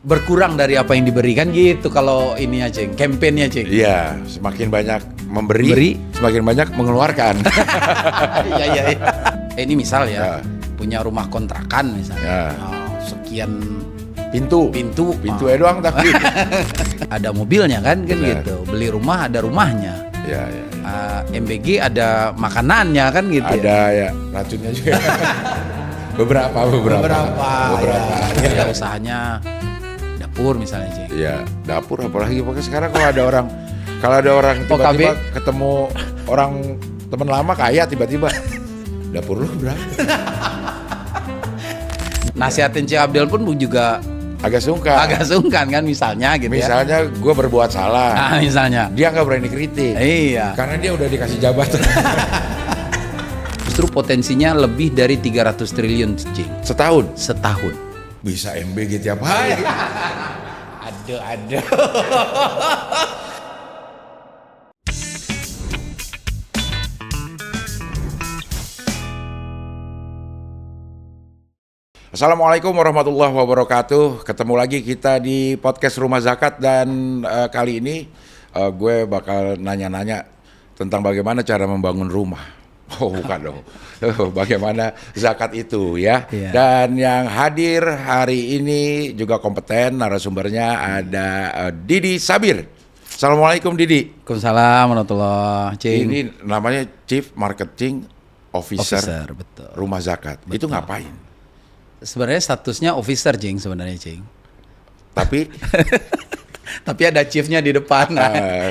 berkurang dari apa yang diberikan gitu kalau ini ya Cing, kampanyenya Cing. Iya, semakin banyak memberi, semakin banyak mengeluarkan. Iya. Ini misal ya, punya rumah kontrakan misalnya, sekian pintu doang tapi ada mobilnya kan gitu. Beli rumah ada rumahnya. Iya. MBG ada makanannya kan gitu. Ada ya racunnya juga. beberapa. Ya usahanya dapur misalnya Cing. Iya, dapur apalagi pokoknya sekarang kalau ada orang tiba-tiba ketemu orang teman lama kaya tiba-tiba dapur lu berapa? Nasihatin Cik Abdel pun juga agak sungkan kan misalnya gitu misalnya gue berbuat salah. Nah, misalnya dia nggak berani kritik. Iya. Karena dia udah dikasih jabatan. Justru potensinya lebih dari 300 triliun Cing. Setahun. Bisa MBG tiap hari. Aduh. Assalamualaikum warahmatullahi wabarakatuh. Ketemu lagi kita di podcast Rumah Zakat dan kali ini gue bakal nanya-nanya tentang bagaimana cara membangun rumah. Oh bukan dong, bagaimana zakat itu ya. Iya. Dan yang hadir hari ini juga kompeten, narasumbernya ada Didi Sabir. Assalamualaikum Didi. Waalaikumsalam warahmatullahi wabarakatuh. Ini namanya Chief Marketing Officer betul. Rumah Zakat. Betul. Itu ngapain? Sebenarnya statusnya officer Cing sebenarnya Cing. Tapi ada chiefnya di depan.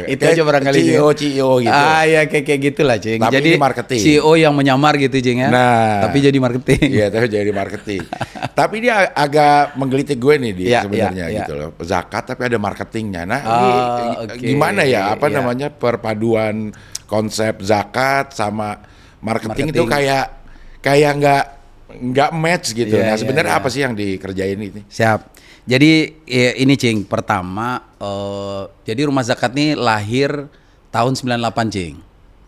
Itu aja barangkali CEO gitu. Ya kayak gitulah Cing. Tapi jadi marketing. CEO yang menyamar gitu Cing ya. Nah, tapi jadi marketing. Iya, tapi jadi marketing. Tapi dia agak menggelitik gue nih sebenarnya gitu loh. Zakat tapi ada marketingnya. Nah, ini gimana ya namanya perpaduan konsep zakat sama marketing itu kayak nggak match gitu. Nah, sebenarnya apa sih yang dikerjain ini? Siap. Jadi ini Cing, pertama jadi Rumah Zakat ini lahir tahun 98 Cing.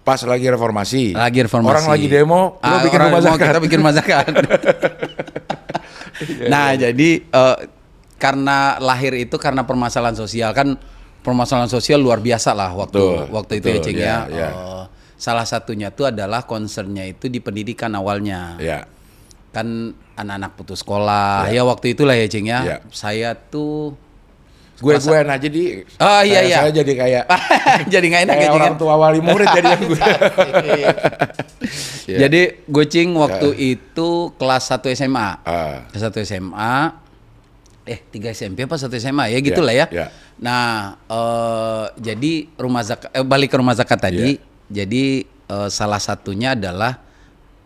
Pas lagi reformasi. Orang lagi demo, lu bikin rumah zakat. Kita bikin rumah zakat. Nah, jadi karena lahir itu karena permasalahan sosial kan, permasalahan sosial luar biasa lah waktu itu ya Cing ya. Salah satunya itu adalah concernnya itu di pendidikan awalnya. Iya. Kan anak-anak putus sekolah ya waktu itulah ya Cing ya. Saya tuh gue aja di saya jadi kayak jadi nggak enak kayak orang tua wali murid jadi gue. Jadi gue Cing waktu itu kelas 1 SMA. Kelas 1 SMA 3 SMP apa 1 SMA ya gitulah ya. Nah, jadi rumah zakat balik ke rumah zakat tadi. Jadi salah satunya adalah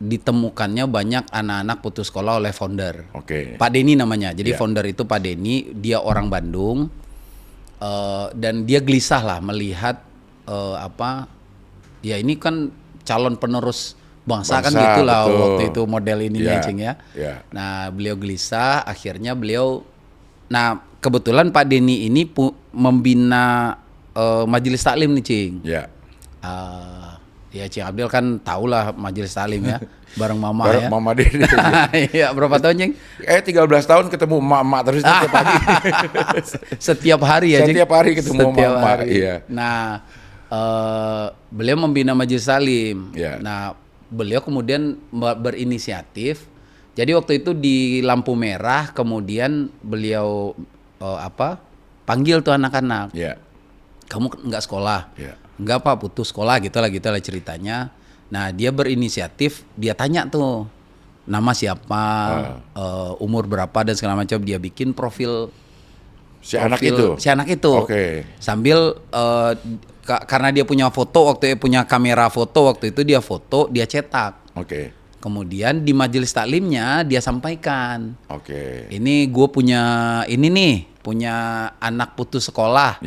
ditemukannya banyak anak-anak putus sekolah oleh founder. Pak Denny namanya. Jadi founder itu Pak Denny, dia orang Bandung. Dan dia gelisah lah melihat ya ini kan calon penerus bangsa kan gitulah waktu itu model ininya Cing ya. Nah, beliau gelisah, akhirnya kebetulan Pak Denny ini membina majelis taklim nih Cing. Ya Cing Abdel kan tahulah majelis taklim ya, bareng mama ya. Mama Dede. Iya, berapa tahun Cing? 13 tahun ketemu emak-emak terus setiap pagi. Setiap hari ya Cing? Setiap hari ketemu emak-emak. Iya. Nah, beliau membina majelis taklim. Yeah. Nah, beliau kemudian berinisiatif. Jadi waktu itu di lampu merah, kemudian beliau panggil tuh anak-anak. Kamu nggak sekolah? Enggak Pak, putus sekolah gitulah ceritanya. Nah, dia berinisiatif, dia tanya tuh nama siapa, umur berapa dan segala macam, dia bikin profil si anak itu. Sambil karena dia punya foto punya kamera foto waktu itu, dia foto, dia cetak. Kemudian di majelis taklimnya dia sampaikan. Ini gue punya anak putus sekolah.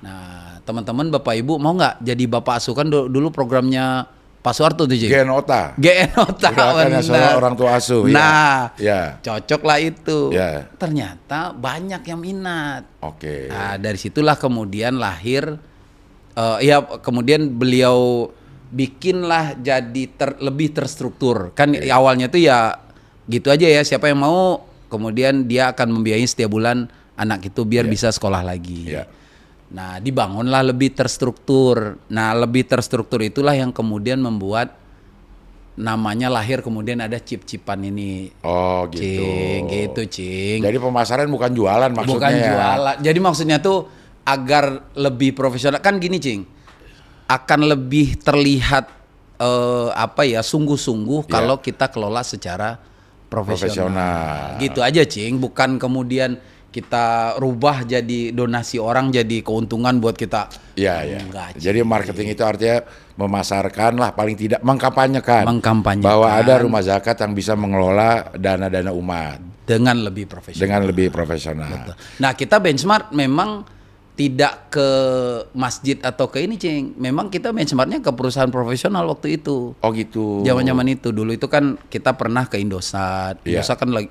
Nah, teman-teman Bapak Ibu mau nggak jadi Bapak asuh? Kan dulu programnya Pak Soeharto tuh GNOTA benar. Orang tua asuh. Nah, cocok lah itu. Ternyata banyak yang minat. Nah, dari situlah kemudian lahir. Kemudian beliau bikinlah jadi lebih terstruktur. Kan awalnya tuh ya gitu aja ya, siapa yang mau, kemudian dia akan membiayai setiap bulan anak itu biar bisa sekolah lagi. Nah, dibangunlah lebih terstruktur. Nah, lebih terstruktur itulah yang kemudian membuat namanya lahir, kemudian ada chip-chipan ini. Oh gitu. Cing. Jadi pemasaran bukan jualan maksudnya. Bukan jualan. Jadi maksudnya tuh agar lebih profesional. Kan gini, Cing. Akan lebih terlihat sungguh-sungguh kalau kita kelola secara profesional. Gitu aja, Cing. Bukan kemudian kita rubah jadi donasi orang jadi keuntungan buat kita. Iya. Jadi marketing itu artinya memasarkan lah, paling tidak mengkampanyekan bahwa ada rumah zakat yang bisa mengelola dana-dana umat dengan lebih profesional. Betul. Nah, kita benchmark memang tidak ke masjid atau ke ini, Cing. Memang kita benchmarknya ke perusahaan profesional waktu itu. Oh gitu. Zaman-zaman itu dulu itu kan kita pernah ke Indosat. Indosat kan lagi.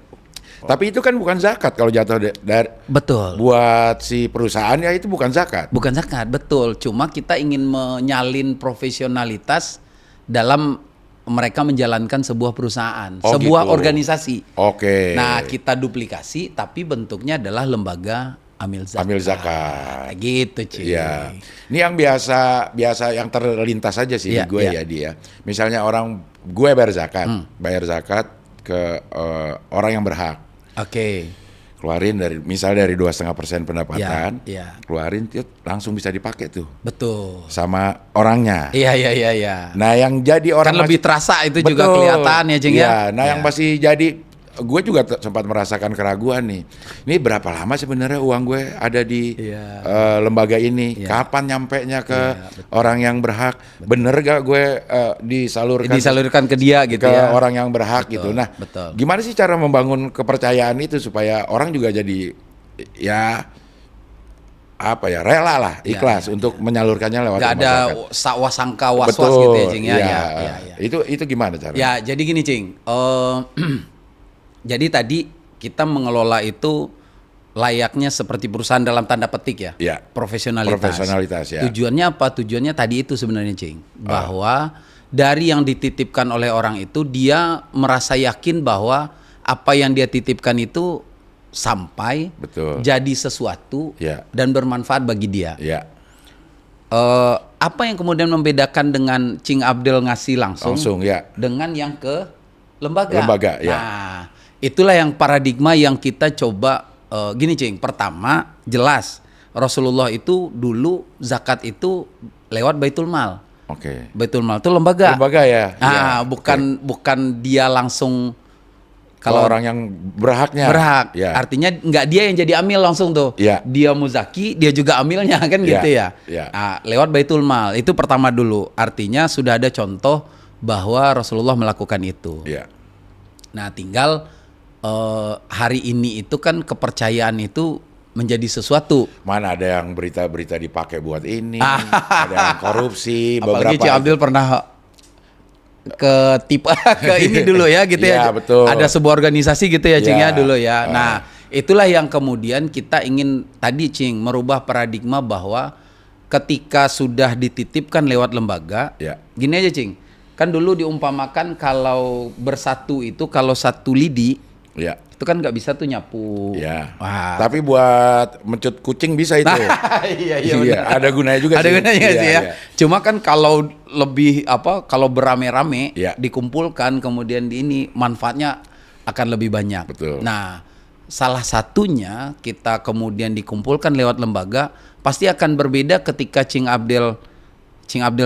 Tapi itu kan bukan zakat kalau jatuh dari. Betul. Buat si perusahaan ya itu bukan zakat. Bukan zakat, betul. Cuma kita ingin menyalin profesionalitas dalam mereka menjalankan sebuah perusahaan, sebuah organisasi. Oke. Nah, kita duplikasi tapi bentuknya adalah lembaga amil zakat. Gitu, Ci. Iya. Ini yang biasa yang terlintas aja sih di gue ya dia. Misalnya gue bayar zakat ke orang yang berhak. Oke. Keluarin misalnya dari 2,5% pendapatan, keluarin langsung bisa dipakai tuh. Betul. Sama orangnya. Iya. Nah, yang jadi orang kan lebih terasa itu juga kelihatan ya, Cing ya. Nah, yang masih jadi, gue juga sempat merasakan keraguan nih. Ini berapa lama sebenarnya uang gue ada di lembaga ini? Kapan nyampenya ke orang yang berhak? Bener gak gue disalurkan ke dia gitu ke orang yang berhak gitu. Nah, gimana sih cara membangun kepercayaan itu supaya orang juga jadi rela lah, ikhlas untuk menyalurkannya lewat masyarakat. Gak ada sangka was-was gitu ya, Cing ya. Itu gimana caranya? Ya, jadi gini, Cing. Jadi tadi kita mengelola itu layaknya seperti perusahaan dalam tanda petik ya. Profesionalitas ya. Tujuannya apa? Tujuannya tadi itu sebenarnya, Cing. Bahwa dari yang dititipkan oleh orang itu dia merasa yakin bahwa apa yang dia titipkan itu sampai jadi sesuatu dan bermanfaat bagi dia. Apa yang kemudian membedakan dengan Cing Abdel ngasih langsung dengan yang ke lembaga. Nah, itulah yang paradigma yang kita coba gini, Cing. Pertama, jelas Rasulullah itu dulu zakat itu lewat Baitul Mal. Baitul Mal itu lembaga. Bukan dia langsung kalau orang yang berhaknya. Artinya nggak dia yang jadi amil langsung tuh. Dia muzaki, dia juga amilnya kan gitu ya. Nah, lewat Baitul Mal itu pertama dulu. Artinya sudah ada contoh bahwa Rasulullah melakukan itu. Nah, tinggal hari ini itu kan kepercayaan itu menjadi sesuatu. Mana ada yang berita-berita dipakai buat ini, ada yang korupsi. Apalagi Cik Abdul pernah ke ini dulu ya gitu ya. Betul. Ada sebuah organisasi gitu ya, Cing ya dulu ya. Nah, itulah yang kemudian kita ingin tadi, Cing, merubah paradigma bahwa ketika sudah dititipkan lewat lembaga, gini aja, Cing. Kan dulu diumpamakan kalau bersatu itu kalau satu lidi itu kan nggak bisa tuh nyapu. Tapi buat mencut kucing bisa itu. Iya, ada gunanya juga. Ada gunanya sih ya. Cuma kan kalau lebih kalau berame-rame dikumpulkan kemudian ini manfaatnya akan lebih banyak. Betul. Nah, salah satunya kita kemudian dikumpulkan lewat lembaga pasti akan berbeda ketika Cing Abdel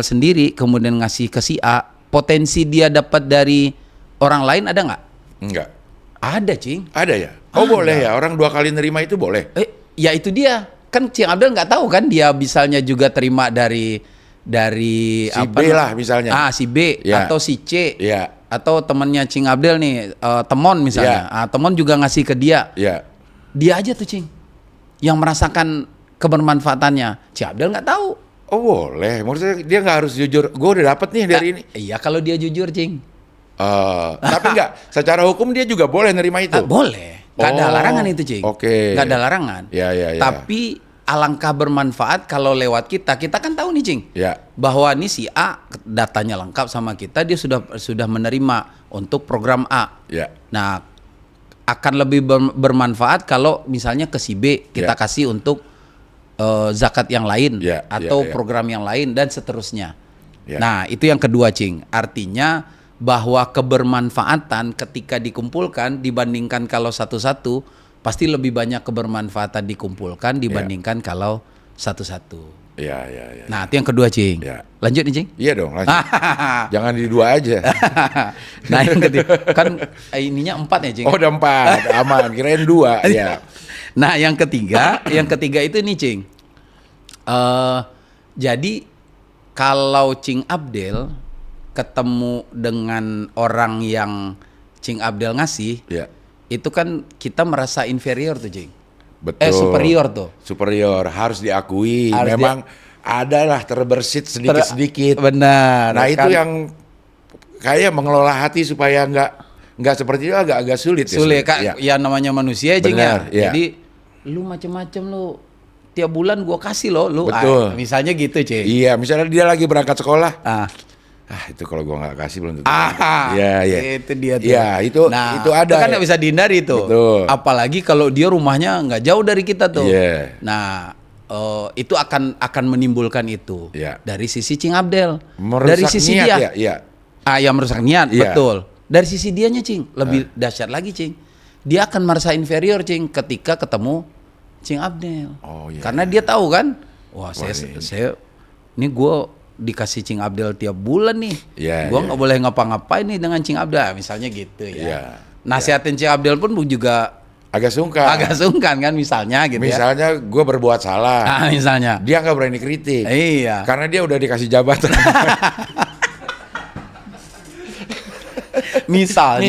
sendiri kemudian ngasih ke si A. Potensi dia dapat dari orang lain ada nggak? Enggak. Ada, Cing. Ada ya? Oh, boleh ya? Orang 2 kali nerima itu boleh? Ya itu dia. Kan Cing Abdel nggak tahu kan dia misalnya juga terima dari si B lah misalnya. Si B atau si C. Atau temannya Cing Abdel nih, Temon misalnya. Temon juga ngasih ke dia. Dia aja tuh, Cing, yang merasakan kebermanfaatannya. Cing Abdel nggak tahu. Oh, boleh. Maksudnya dia nggak harus jujur. Gue udah dapet nih dari ini. Iya, kalau dia jujur, Cing. Tapi nggak, secara hukum dia juga boleh nerima itu. Boleh. Nggak ada larangan itu, Cing. Nggak ada larangan. Tapi alangkah bermanfaat kalau lewat kita kan tahu nih, Cing. Bahwa nih si A datanya lengkap sama kita, dia sudah menerima untuk program A. Nah, akan lebih bermanfaat kalau misalnya ke si B kita kasih untuk zakat yang lain atau program yang lain dan seterusnya. Nah, itu yang kedua, Cing. Artinya bahwa kebermanfaatan ketika dikumpulkan dibandingkan kalau satu-satu pasti lebih banyak kebermanfaatan dikumpulkan dibandingkan kalau satu-satu. Nah, itu yang kedua, Cing. Lanjut nih, Cing? Iya dong, lanjut. Jangan di 2 aja. Nah, yang ketiga kan ininya 4 ya, Cing. Oh, udah 4, aman. Kirain 2, ya. Nah, yang ketiga itu nih, Cing. Jadi kalau Cing Abdel ketemu dengan orang yang Cing Abdel ngasih, itu kan kita merasa inferior tuh, Cing. Betul. Superior tuh. Superior, harus diakui. Memang adalah terbersit sedikit-sedikit. Benar. Nah, kan? Itu yang kayak mengelola hati supaya nggak seperti itu agak sulit. Sulit, Kak. Ya namanya manusia, Cing, ya. Jadi lu macem-macem lu tiap bulan gua kasih lu. Betul. Misalnya gitu, Cing. Iya, misalnya dia lagi berangkat sekolah. Itu kalau gua nggak kasih belum tentu. Iya. Itu dia tuh. Iya, itu ada. Itu kan nggak bisa dihindari tuh. Betul. Apalagi kalau dia rumahnya nggak jauh dari kita tuh. Iya. Nah, itu akan menimbulkan itu. Dari sisi Cing Abdel. Merusak dari sisi niat, dia. Iya. Ya merusak niat, betul. Dari sisi dianya, Cing, lebih dahsyat lagi, Cing. Dia akan merasa inferior, Cing, ketika ketemu Cing Abdel. Karena dia tahu kan, saya ini gue dikasih Cing Abdel tiap bulan nih. Gue nggak boleh ngapa-ngapain nih dengan Cing Abdel, misalnya gitu ya. Nasihatin Cing Abdel pun juga agak sungkan kan, misalnya gitu. Misalnya gue berbuat salah. Misalnya. Dia nggak berani kritik. Iya. Karena dia udah dikasih jabatan. Misal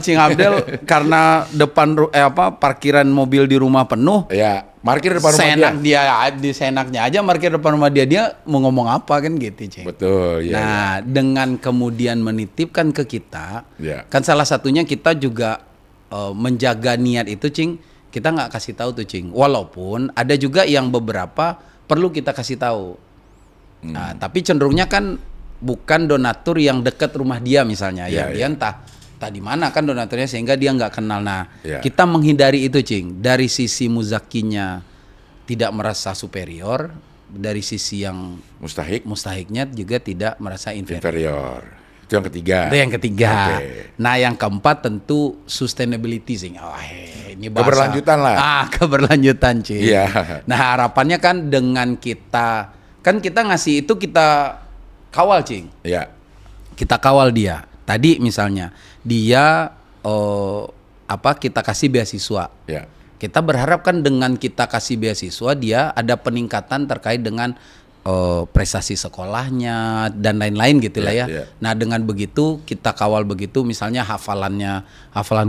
Cing Abdel karena depan parkiran mobil di rumah penuh, parkir depan rumah dia seenaknya aja parkir depan rumah dia mau ngomong apa kan gitu, Cing. Betul. Nah, dengan kemudian menitipkan ke kita, kan salah satunya kita juga menjaga niat itu, Cing. Kita nggak kasih tahu tuh, Cing. Walaupun ada juga yang beberapa perlu kita kasih tahu. Nah, tapi cenderungnya kan bukan donatur yang dekat rumah dia misalnya, dia entah di mana kan donaturnya sehingga dia nggak kenal. Nah, kita menghindari itu, Cing. Dari sisi muzakinya tidak merasa superior, dari sisi yang mustahiknya juga tidak merasa inferior. Itu yang ketiga. Okay. Nah, yang keempat tentu sustainability, Cing. Ini bahasa keberlanjutan lah. Keberlanjutan, Cing. Nah, harapannya kan dengan kita ngasih itu kita kawal, Cing. Kita kawal dia. Tadi misalnya dia kita kasih beasiswa. Kita berharap kan dengan kita kasih beasiswa dia ada peningkatan terkait dengan prestasi sekolahnya dan lain-lain gitu lah ya. Nah, dengan begitu kita kawal begitu, misalnya hafalan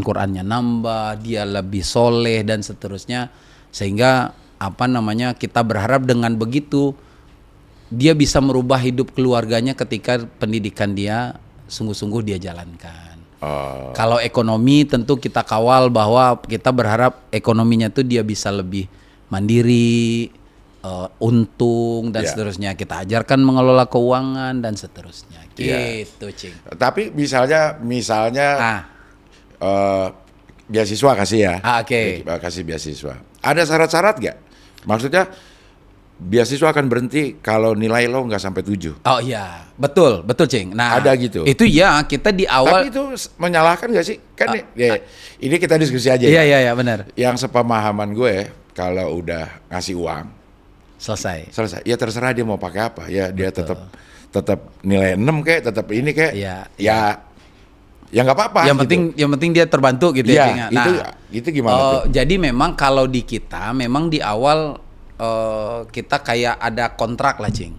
Qur'annya nambah, dia lebih soleh dan seterusnya, sehingga kita berharap dengan begitu dia bisa merubah hidup keluarganya ketika pendidikan dia sungguh-sungguh dia jalankan. Kalau ekonomi tentu kita kawal bahwa kita berharap ekonominya tuh dia bisa lebih mandiri, untung dan seterusnya. Kita ajarkan mengelola keuangan dan seterusnya. Gitu, Cing. Tapi misalnya beasiswa kasih ya. Kasih beasiswa. Ada syarat-syarat nggak? Maksudnya beasiswa akan berhenti kalau nilai lo nggak sampai 7. Oh iya, betul Cing. Nah, ada gitu. Itu kita di awal. Tapi itu menyalahkan nggak sih? Kan ini kita diskusi aja. Iya, benar. Yang sepemahaman gue, kalau udah ngasih uang, selesai. Ya terserah dia mau pakai apa. Ya dia tetap nilai 6 kayak, tetap ini kayak. Ya nggak apa-apa. Yang penting dia terbantu gitu ya. Nah, itu gimana tuh? Jadi memang kalau di kita, memang di awal kita kayak ada kontrak lah, Cing.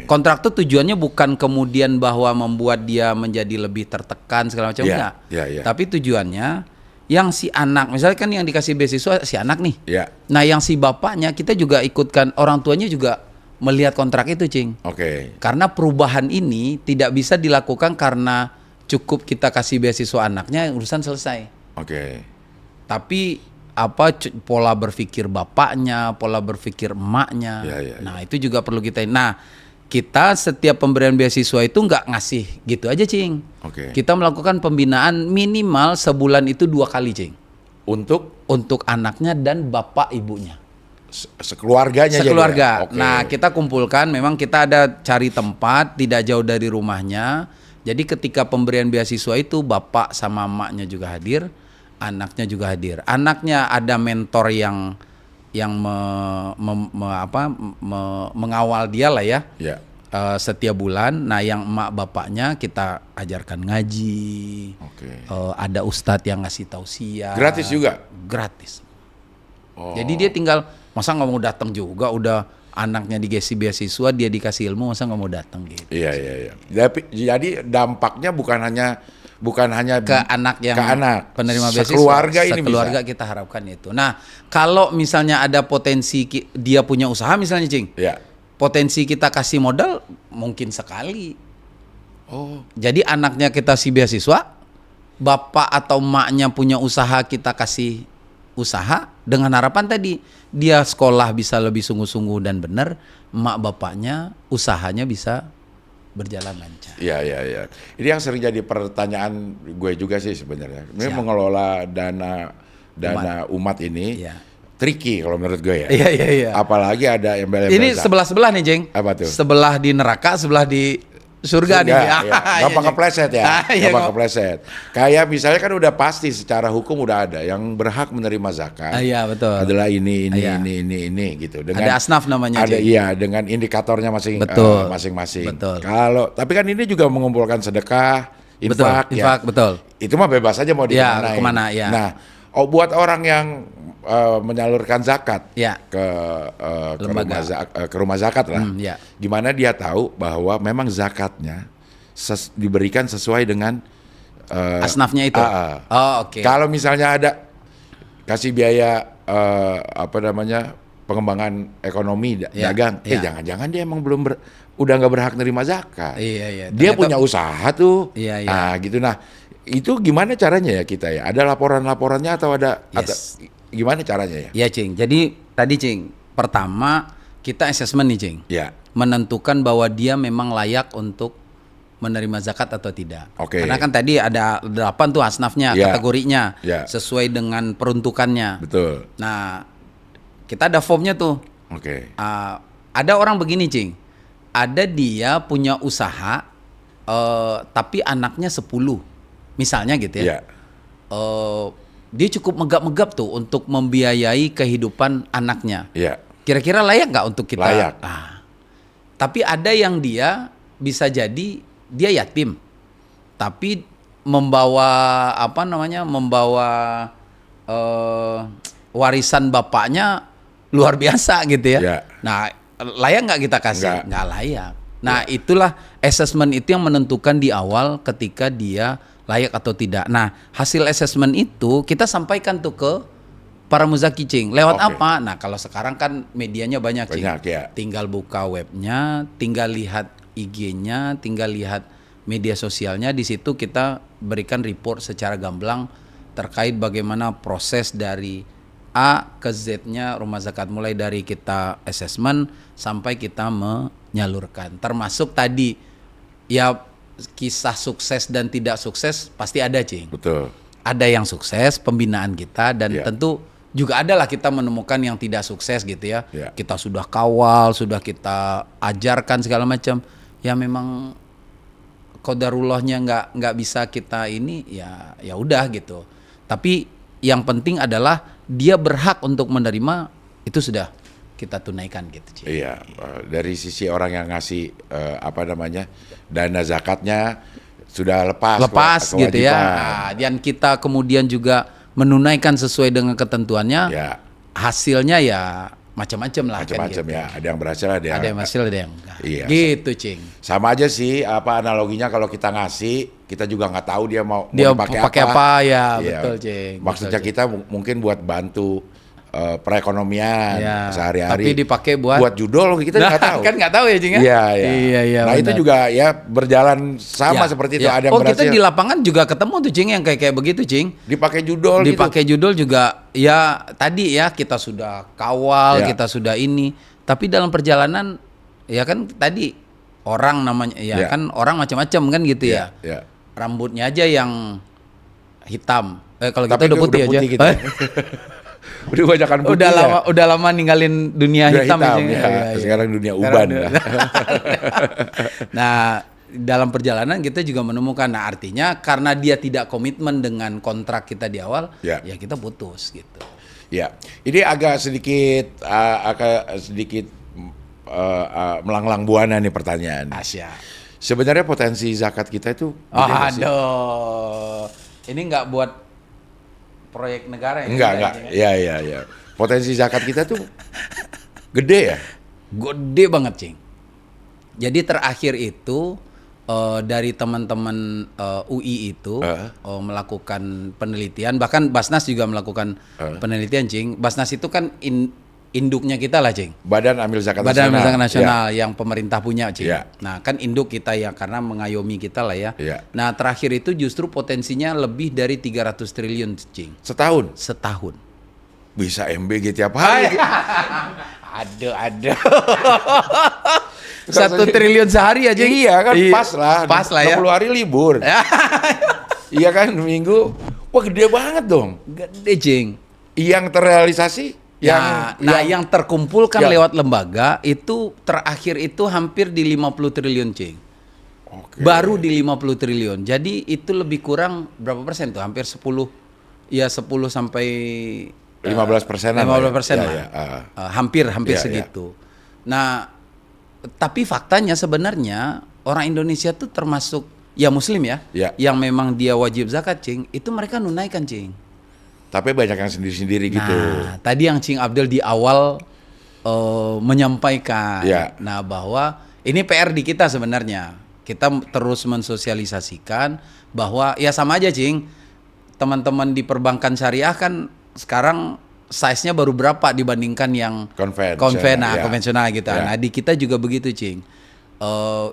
Kontrak tuh tujuannya bukan kemudian bahwa membuat dia menjadi lebih tertekan segala macam, enggak. Tapi tujuannya yang si anak, misalnya kan yang dikasih beasiswa si anak nih. Nah, yang si bapaknya kita juga ikutkan, orang tuanya juga melihat kontrak itu, Cing. Karena perubahan ini tidak bisa dilakukan karena cukup kita kasih beasiswa anaknya, urusan selesai. Tapi pola berpikir bapaknya, pola berpikir emaknya. Nah, itu juga perlu kita. Nah, kita setiap pemberian beasiswa itu nggak ngasih gitu aja, Cing. Kita melakukan pembinaan minimal sebulan itu 2 kali, Cing. Untuk anaknya dan bapak ibunya. Sekeluarganya. Sekeluarga. Nah, kita kumpulkan, memang kita ada cari tempat tidak jauh dari rumahnya. Jadi ketika pemberian beasiswa itu bapak sama emaknya juga hadir, anaknya juga hadir. Anaknya ada mentor yang mengawal dia lah ya. Setiap bulan. Nah, yang emak bapaknya kita ajarkan ngaji. Ada ustadz yang ngasih tausiah. Gratis juga? Gratis. Jadi dia tinggal, masa nggak mau datang juga, udah anaknya dikasih beasiswa, dia dikasih ilmu, masa nggak mau datang gitu. Iya. Jadi dampaknya bukan hanya ke anak yang penerima beasiswa, sekeluarga kita harapkan itu. Nah, kalau misalnya ada potensi dia punya usaha misalnya, Cing. Potensi kita kasih modal mungkin sekali. Jadi anaknya kita kasih beasiswa, bapak atau emaknya punya usaha, kita kasih usaha dengan harapan tadi dia sekolah bisa lebih sungguh-sungguh dan benar, emak bapaknya usahanya bisa berjalan lancar. Iya. Ini yang sering jadi pertanyaan gue juga sih sebenarnya. Ini mengelola dana umat ini tricky kalau menurut gue ya. Iya. Apalagi ada embel-embel. Ini sebelah nih, Jeng. Apa tuh? Sebelah di neraka, sebelah di surga nih. Gampang kepleset ya. Gampang kepleset. Kayak misalnya kan udah pasti secara hukum udah ada yang berhak menerima zakat. Iya, betul. Adalah ini gitu. Ada asnaf namanya. Dengan indikatornya masing-masing. Betul. Tapi kan ini juga mengumpulkan sedekah, infak. Betul. Itu mah bebas aja mau kemana ya. Nah, buat orang yang menyalurkan zakat ke rumah zakat lah. Gimana dia tahu bahwa memang zakatnya diberikan sesuai dengan asnafnya itu. Kalau misalnya ada kasih biaya pengembangan ekonomi dagang, jangan-jangan dia emang udah nggak berhak nerima zakat. Dia punya usaha tuh. Gitu. Nah, itu gimana caranya ya kita ya? Ada laporan-laporannya atau ada? Gimana caranya ya? Ya, Cing. Jadi tadi, Cing, pertama kita asesmen nih, Cing. Menentukan bahwa dia memang layak untuk menerima zakat atau tidak. Karena kan tadi ada 8 tuh asnafnya, kategorinya, sesuai dengan peruntukannya. Betul. Nah, kita ada formnya tuh. Ada orang begini, Cing. Ada dia punya usaha, tapi anaknya 10. Misalnya gitu ya. Dia cukup megap-megap tuh untuk membiayai kehidupan anaknya. Kira-kira layak nggak untuk kita? Layak. Tapi ada yang dia bisa jadi dia yatim, tapi membawa warisan bapaknya luar biasa gitu ya. Nah, layak nggak kita kasih? Nggak layak. Nah, itulah assessment itu yang menentukan di awal ketika dia layak atau tidak. Nah, hasil assessment itu kita sampaikan tuh ke para muzaki, Cing. Lewat apa? Nah, kalau sekarang kan medianya banyak, Cing. Tinggal buka webnya, tinggal lihat IG-nya, tinggal lihat media sosialnya. Di situ kita berikan report secara gamblang terkait bagaimana proses dari A ke Z-nya rumah zakat, mulai dari kita assessment sampai kita menyalurkan. Termasuk tadi ya kisah sukses dan tidak sukses pasti ada, Cing. Betul. Ada yang sukses pembinaan kita dan tentu juga adalah kita menemukan yang tidak sukses gitu ya. Kita sudah kawal, sudah kita ajarkan segala macam. Ya memang qadarullahnya nggak bisa kita ini, ya udah gitu. Tapi yang penting adalah dia berhak untuk menerima, itu sudah kita tunaikan gitu, Cik. Iya, dari sisi orang yang ngasih dana zakatnya sudah lepas gitu ya. Nah, dan kita kemudian juga menunaikan sesuai dengan ketentuannya. Hasilnya ya macam-macam lah. Macam-macam kan, gitu. Ya, ada yang berhasil, ada yang berhasil, ada yang enggak. Iya, gitu, Cing. Sama aja sih, analoginya kalau kita ngasih, kita juga nggak tahu dia mau pakai apa. Ya, betul, Cing. Maksudnya betul, kita mungkin buat bantu perekonomian sehari-hari. Tapi dipakai buat judul, kita nggak tahu. Kan nggak tahu ya, Cing ya? Iya. Nah, benar. Itu juga ya berjalan sama seperti itu. Ada yang berhasil. Kita di lapangan juga ketemu tuh, Cing, yang kayak begitu, Cing. Dipakai judul judul juga, ya tadi ya kita sudah kawal, kita sudah ini. Tapi dalam perjalanan, ya kan tadi orang namanya ya kan orang macam-macam kan gitu ya. Rambutnya aja yang hitam. Kalau kita udah putih aja. Kita. Udah bajakan putih. Udah lama ninggalin dunia hitam ya. Sekarang dunia uban. Nah, dalam perjalanan kita juga menemukan, nah artinya karena dia tidak komitmen dengan kontrak kita di awal, ya kita putus gitu. Ya, ini agak sedikit melanglang buana nih pertanyaan. Asya. Sebenarnya potensi zakat kita itu aduh. Ini nggak buat proyek negara ya? Enggak. Iya. Potensi zakat kita tuh gede ya? Gede banget, Cing. Jadi terakhir itu dari teman-teman UI itu melakukan penelitian, bahkan Basnas juga melakukan penelitian, Cing. Basnas itu kan induknya kita lah, Cing. Badan Amil Zakat Nasional yang pemerintah punya, Cing. Nah, kan induk kita ya karena mengayomi kita lah ya. Nah, terakhir itu justru potensinya lebih dari 300 triliun, Cing. Setahun. Bisa MBG tiap hari. Aduh. 1 triliun sehari aja. Iya kan, pas lah ya. 20 hari libur. Iya kan, minggu. Wah, gede banget dong. Gede, Cing. Yang terrealisasi yang terkumpulkan lewat lembaga itu terakhir itu hampir di 50 triliun, Cing. Okay. Baru di 50 triliun. Jadi itu lebih kurang berapa persen tuh? Hampir 10 sampai 15%-an. 15% lah. Hampir segitu. Nah, tapi faktanya sebenarnya orang Indonesia tuh termasuk ya muslim ya, yang memang dia wajib zakat, Cing, itu mereka nunaikan, Cing. Tapi banyak yang sendiri-sendiri gitu. Nah, tadi yang Cing Abdel di awal menyampaikan, bahwa ini PR di kita sebenarnya. Kita terus mensosialisasikan bahwa ya sama aja, Cing. Teman-teman di perbankan syariah kan sekarang size-nya baru berapa dibandingkan yang konvensional gitu. Nah, di kita juga begitu, Cing.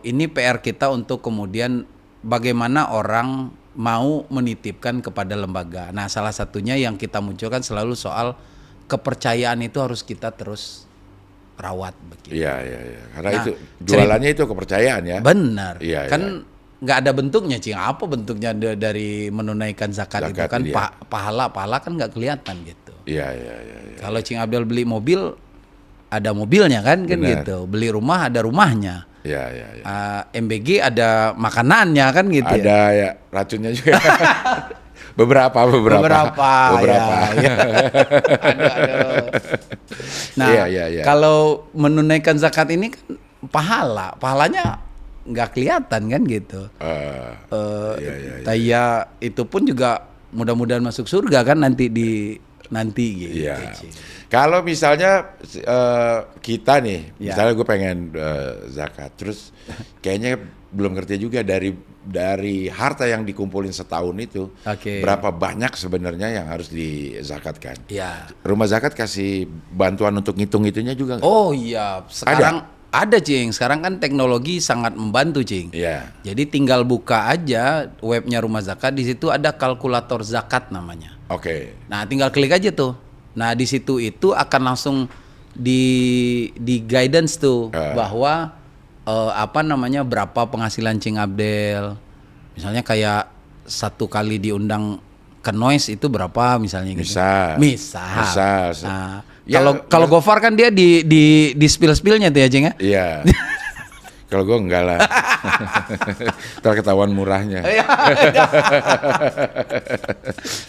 Ini PR kita untuk kemudian bagaimana orang mau menitipkan kepada lembaga. Nah, salah satunya yang kita munculkan selalu soal kepercayaan itu harus kita terus rawat begitu. Iya. Karena itu jualannya itu kepercayaan ya. Benar. Kan nggak ada bentuknya, Cing. Apa bentuknya dari menunaikan zakat itu kan pahala kan nggak kelihatan gitu. Iya. Kalau Cing Abdel beli mobil, ada mobilnya kan gitu. Beli rumah ada rumahnya. Iya. MBG ada makanannya kan gitu. Ada ya racunnya juga. beberapa. Ya. Ada. Nah, kalau menunaikan zakat ini kan pahalanya nggak kelihatan kan gitu. Ya itu pun juga mudah-mudahan masuk surga kan nanti gitu. Iya. Kalau misalnya kita nih, misalnya gue pengen zakat, terus kayaknya belum ngerti juga dari harta yang dikumpulin setahun itu, berapa banyak sebenarnya yang harus dizakatkan. Iya. Rumah zakat kasih bantuan untuk ngitung itunya juga nggak? Oh iya, sekarang ada, Cing. Sekarang kan teknologi sangat membantu, Cing. Iya. Jadi tinggal buka aja webnya Rumah Zakat, di situ ada kalkulator zakat namanya. Oke. Nah, tinggal klik aja tuh. Nah, di situ itu akan langsung di guidance tuh bahwa berapa penghasilan Cing Abdel. Misalnya kayak 1 kali diundang ke Noise itu berapa misalnya gitu. Misal. Nah, kalau Gofar kan dia di spill-spillnya tuh ya, Cing ya? Iya. Kalau gue enggak lah. Ntar ketahuan murahnya.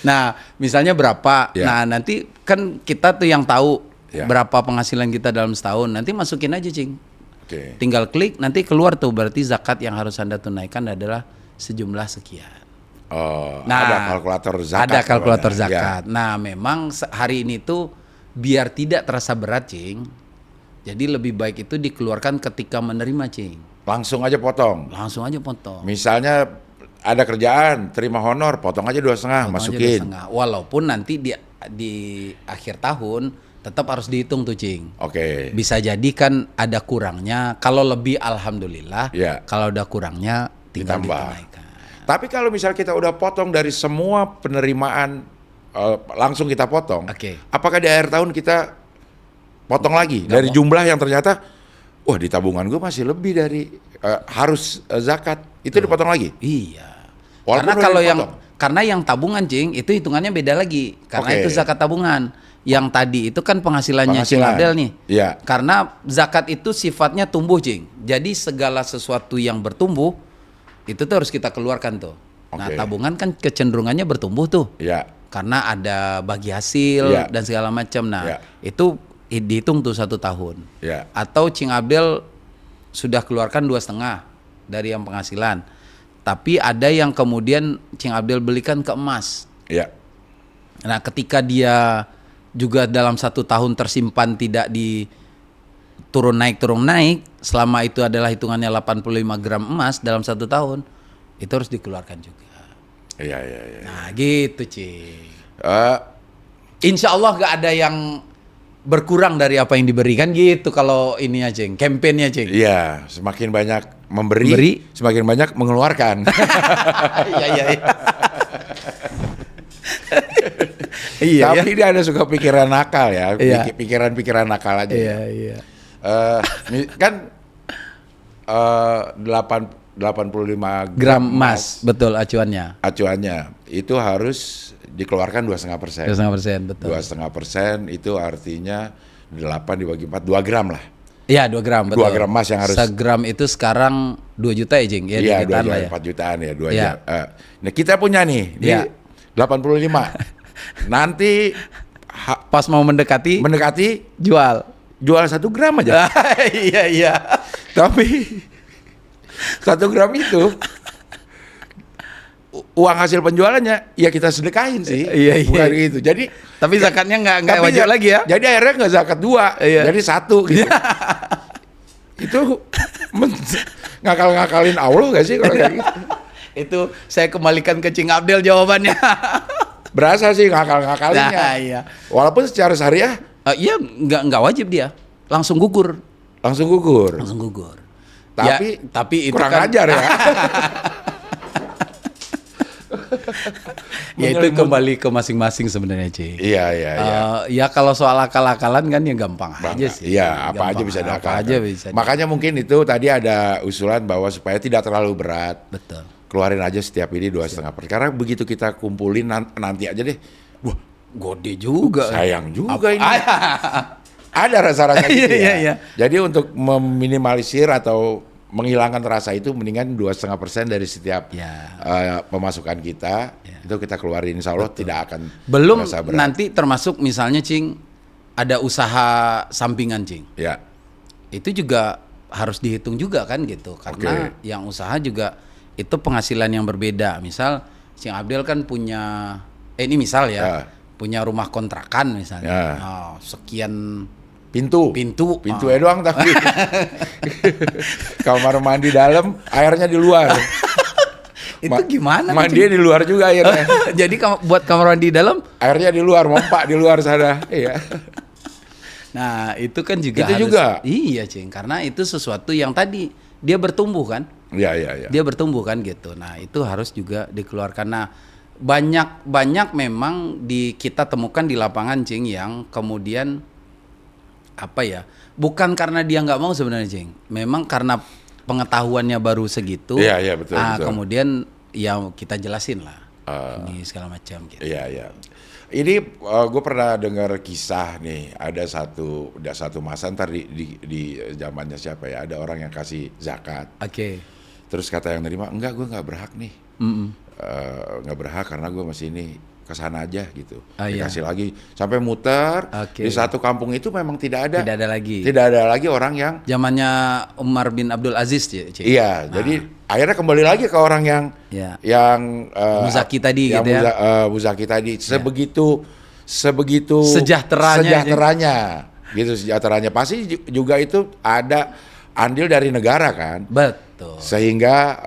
Nah, misalnya berapa. Nah, nanti kan kita tuh yang tahu berapa penghasilan kita dalam setahun. Nanti masukin aja, Cing. Tinggal klik, nanti keluar tuh berarti zakat yang harus Anda tunaikan adalah sejumlah sekian. Ada kalkulator zakat. Ada kalkulator zakat. Nah, memang hari ini tuh biar tidak terasa berat, Cing. Jadi lebih baik itu dikeluarkan ketika menerima, Cing. Langsung aja potong. Misalnya ada kerjaan, terima honor, potong aja 2,5, masukin. Walaupun nanti di akhir tahun tetap harus dihitung tuh, Cing. Bisa jadi kan ada kurangnya. Kalau lebih alhamdulillah. Kalau ada kurangnya tinggal ditunaikan. Tapi kalau misal kita udah potong dari semua penerimaan, langsung kita potong. Apakah di akhir tahun kita potong lagi dari jumlah yang ternyata wah di tabungan gue masih lebih dari harus zakat, itu dipotong lagi? Iya. Walaupun karena yang tabungan, Cing, itu hitungannya beda lagi. Karena itu zakat tabungan. Yang tadi itu kan penghasilannya Cing Abdel nih. Iya. Karena zakat itu sifatnya tumbuh, Cing. Jadi segala sesuatu yang bertumbuh itu tuh harus kita keluarkan tuh. Nah, tabungan kan kecenderungannya bertumbuh tuh. Iya. Karena ada bagi hasil dan segala macam. Nah, itu dihitung tuh 1 tahun. Iya. Atau Cing Abdel sudah keluarkan 2,5 dari yang penghasilan. Tapi ada yang kemudian Cing Abdel belikan ke emas. Iya. Nah, ketika dia juga dalam 1 tahun tersimpan tidak di turun naik, selama itu adalah hitungannya 85 gram emas dalam 1 tahun, itu harus dikeluarkan juga. Iya. Nah, gitu, Cing. Insya Allah gak ada yang berkurang dari apa yang diberikan gitu kalau ini ya, Cing. Kampanye, Cing. Iya, semakin banyak memberi, semakin banyak mengeluarkan. Iya. Tapi dia ada suka pikiran nakal ya, pikiran-pikiran nakal aja. Iya. Kan 85 gram emas, betul acuannya. Acuannya itu harus dikeluarkan 2,5%. 2,5%, betul. 2,5% itu artinya 8 dibagi 4, 2 gram lah. Iya, 2 gram, betul. 2 gram emas yang harus. Segram itu sekarang 2 juta ya, Jing? Iya, 2 juta, 4 jutaan ya, 2 jam. Nah, kita punya nih, di 85. Nanti pas mau mendekati jual 1 gram aja. Iya. Tapi 1 gram itu uang hasil penjualannya ya kita sedekahin sih. Iya. Bukan gitu. Jadi tapi zakatnya nggak wajib lagi ya. Jadi akhirnya nggak zakat 2, jadi 1 gitu. Itu ngakal-ngakalin Allah nggak sih kalau kayak gitu? Itu saya kembalikan ke Cing Abdel jawabannya. Berasa sih ngakal-ngakalinnya. Nah, iya. Walaupun secara syariah iya nggak wajib dia. Langsung gugur. Tapi itu kurang kan ajar ya. Ya itu kembali ke masing-masing sebenarnya, Cing. Iya. Ya kalau soal akal-akalan kan ya gampang aja sih. Iya, apa aja bisa diakalkan. Makanya mungkin itu tadi ada usulan bahwa supaya tidak terlalu berat. Betul. Keluarin aja setiap ini 2,5%. Karena begitu kita kumpulin nanti aja deh. Wah, gede juga. Sayang juga ini. Ada rasa-rasa gitu ya. Iya. Jadi untuk meminimalisir atau menghilangkan rasa itu mendingan 2,5% dari setiap pemasukan kita itu kita keluarin, insya Allah tidak akan belum nanti termasuk misalnya, Cing, ada usaha sampingan, Cing. Ya. Itu juga harus dihitung juga kan gitu, karena yang usaha juga itu penghasilan yang berbeda. Misal Cing Abdel kan punya ini misal punya rumah kontrakan misalnya. Sekian pintu doang tapi kamar mandi dalam, airnya di luar. Itu gimana? Mandinya di luar juga airnya. Jadi buat kamar mandi dalam, airnya di luar, mompak di luar sana. Iya. Nah, itu kan juga itu juga. Iya, Cing, karena itu sesuatu yang tadi dia bertumbuh kan? Iya. Dia bertumbuh kan gitu. Nah, itu harus juga dikeluarkan. Nah, banyak memang kita temukan di lapangan, Cing, yang kemudian bukan karena dia nggak mau sebenarnya, Cing. Memang karena pengetahuannya baru segitu. Iya, betul. Kemudian ya kita jelasin lah ini segala macam gitu. Iya. Ini gue pernah dengar kisah nih, ada satu masa ntar di zamannya siapa ya, ada orang yang kasih zakat. Terus kata yang nerima, enggak, gue nggak berhak nih. Nggak berhak karena gue masih ini kesana aja gitu. Dikasih lagi sampai muter di satu kampung itu memang tidak ada lagi orang yang zamannya Umar bin Abdul Aziz, Cik. Iya, jadi akhirnya kembali lagi ke orang yang Muzaki tadi gitu ya. Muzaki tadi sebegitu sejahteranya gitu, sejahteranya pasti juga itu ada andil dari negara kan. Betul. Sehingga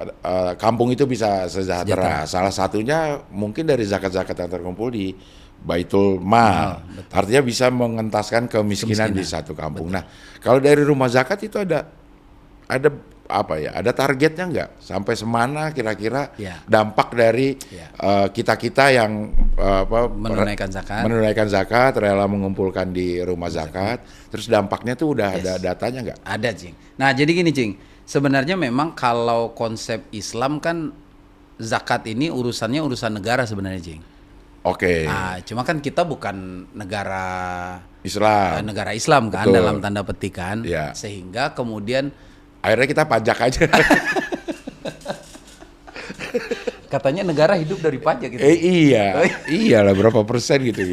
kampung itu bisa sejahtera. Salah satunya mungkin dari zakat-zakat yang terkumpul di Baitul Mal. Artinya bisa mengentaskan kemiskinan di satu kampung. Betul. Nah, kalau dari rumah zakat itu ada apa ya? Ada targetnya nggak? Sampai semana kira-kira dampak dari kita-kita yang menunaikan zakat, rela mengumpulkan di rumah zakat, terus dampaknya tuh udah ada datanya nggak? Ada, Cing. Nah, jadi gini, Cing. Sebenarnya memang kalau konsep Islam kan zakat ini urusan negara sebenarnya, Cing. Oke. Nah, cuma kan kita bukan negara Islam kan. Betul. Dalam tanda petik kan. Sehingga kemudian akhirnya kita pajak aja. Katanya negara hidup dari pajak gitu. Iyalah berapa persen gitu.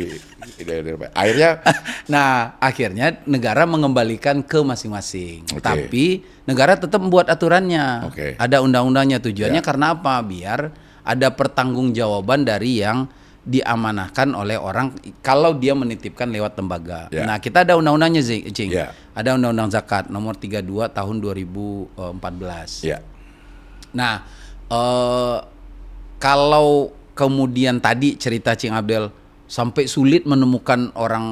Akhirnya negara mengembalikan ke masing-masing. Tapi negara tetap membuat aturannya. Ada undang-undangnya, tujuannya karena apa? Biar ada pertanggungjawaban dari yang diamanahkan oleh orang kalau dia menitipkan lewat lembaga. Nah, kita ada undang-undangnya, Cing. Ada undang-undang zakat nomor 32 tahun 2014. Nah, kalau kemudian tadi cerita Cing Abdel sampai sulit menemukan orang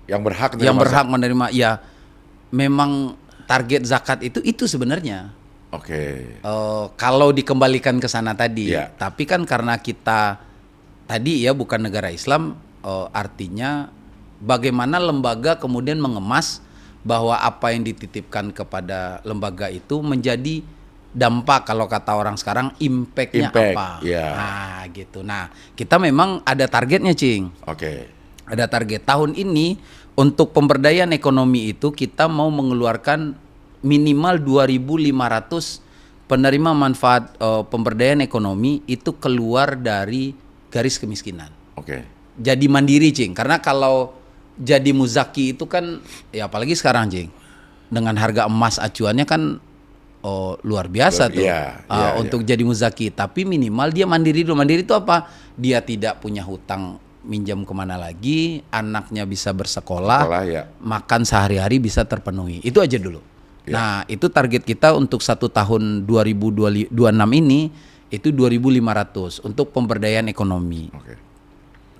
yang berhak menerima, ya memang target zakat itu sebenarnya. Kalau dikembalikan ke sana tadi, tapi kan karena kita tadi ya bukan negara Islam, artinya bagaimana lembaga kemudian mengemas bahwa apa yang dititipkan kepada lembaga itu menjadi dampak, kalau kata orang sekarang impact-nya apa. Nah gitu. Nah kita memang ada targetnya, Cing. Ada target tahun ini untuk pemberdayaan ekonomi itu kita mau mengeluarkan minimal 2.500 penerima manfaat pemberdayaan ekonomi itu keluar dari garis kemiskinan. Jadi mandiri, Cing. Karena kalau jadi muzaki itu kan, ya apalagi sekarang, Cing, dengan harga emas acuannya kan luar biasa tuh untuk jadi muzaki. Tapi minimal dia mandiri dulu. Mandiri itu apa? Dia tidak punya hutang minjam kemana lagi, anaknya bisa bersekolah, makan sehari-hari bisa terpenuhi. Itu aja dulu. Nah, itu target kita untuk 1 tahun 2026 ini. Itu 2.500 untuk pemberdayaan ekonomi.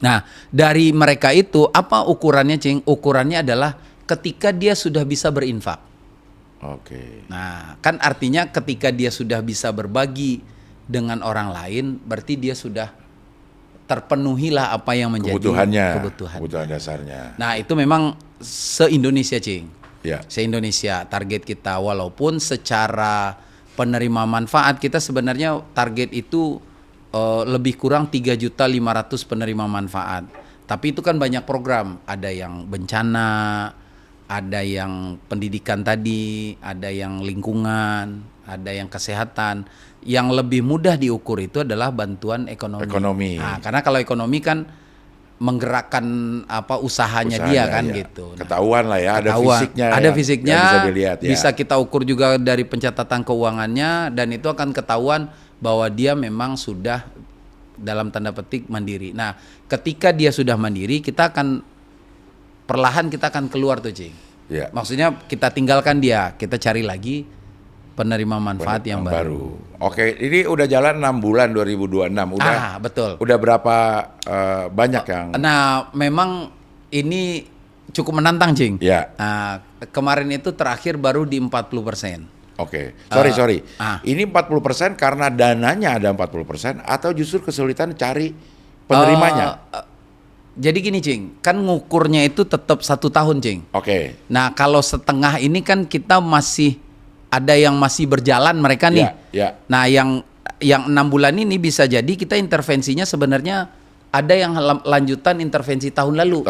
Nah, dari mereka itu apa ukurannya, Cing? Ukurannya adalah ketika dia sudah bisa berinfak. Nah, kan artinya ketika dia sudah bisa berbagi dengan orang lain, berarti dia sudah terpenuhilah apa yang menjadi kebutuhan dasarnya. Nah, itu memang se-Indonesia, Cing. Se-Indonesia target kita, walaupun secara penerima manfaat kita sebenarnya target itu lebih kurang 3.500.000 penerima manfaat. Tapi itu kan banyak program, ada yang bencana, ada yang pendidikan tadi, ada yang lingkungan, ada yang kesehatan. Yang lebih mudah diukur itu adalah bantuan ekonomi. Nah, karena kalau ekonomi kan menggerakkan usahanya dia kan gitu. Ketahuan lah ya, ada fisiknya. Ada fisiknya, bisa dilihat, bisa kita ukur juga dari pencatatan keuangannya, dan itu akan ketahuan bahwa dia memang sudah dalam tanda petik mandiri. Nah, ketika dia sudah mandiri, kita akan perlahan keluar tuh, Cing. Maksudnya kita tinggalkan dia, kita cari lagi penerima manfaat yang baru. Ini udah jalan 6 bulan 2026. Betul. Udah berapa banyak yang? Nah, memang ini cukup menantang, Cing. Kemarin itu terakhir baru di 40%. Sorry. Ini 40% karena dananya ada 40% atau justru kesulitan cari penerimanya? Jadi gini, Cing, kan ngukurnya itu tetap 1 tahun, Cing. Nah, kalau setengah ini kan kita masih ada yang masih berjalan mereka nih. Nah, yang 6 bulan ini bisa jadi kita intervensinya sebenarnya ada yang lanjutan intervensi tahun lalu.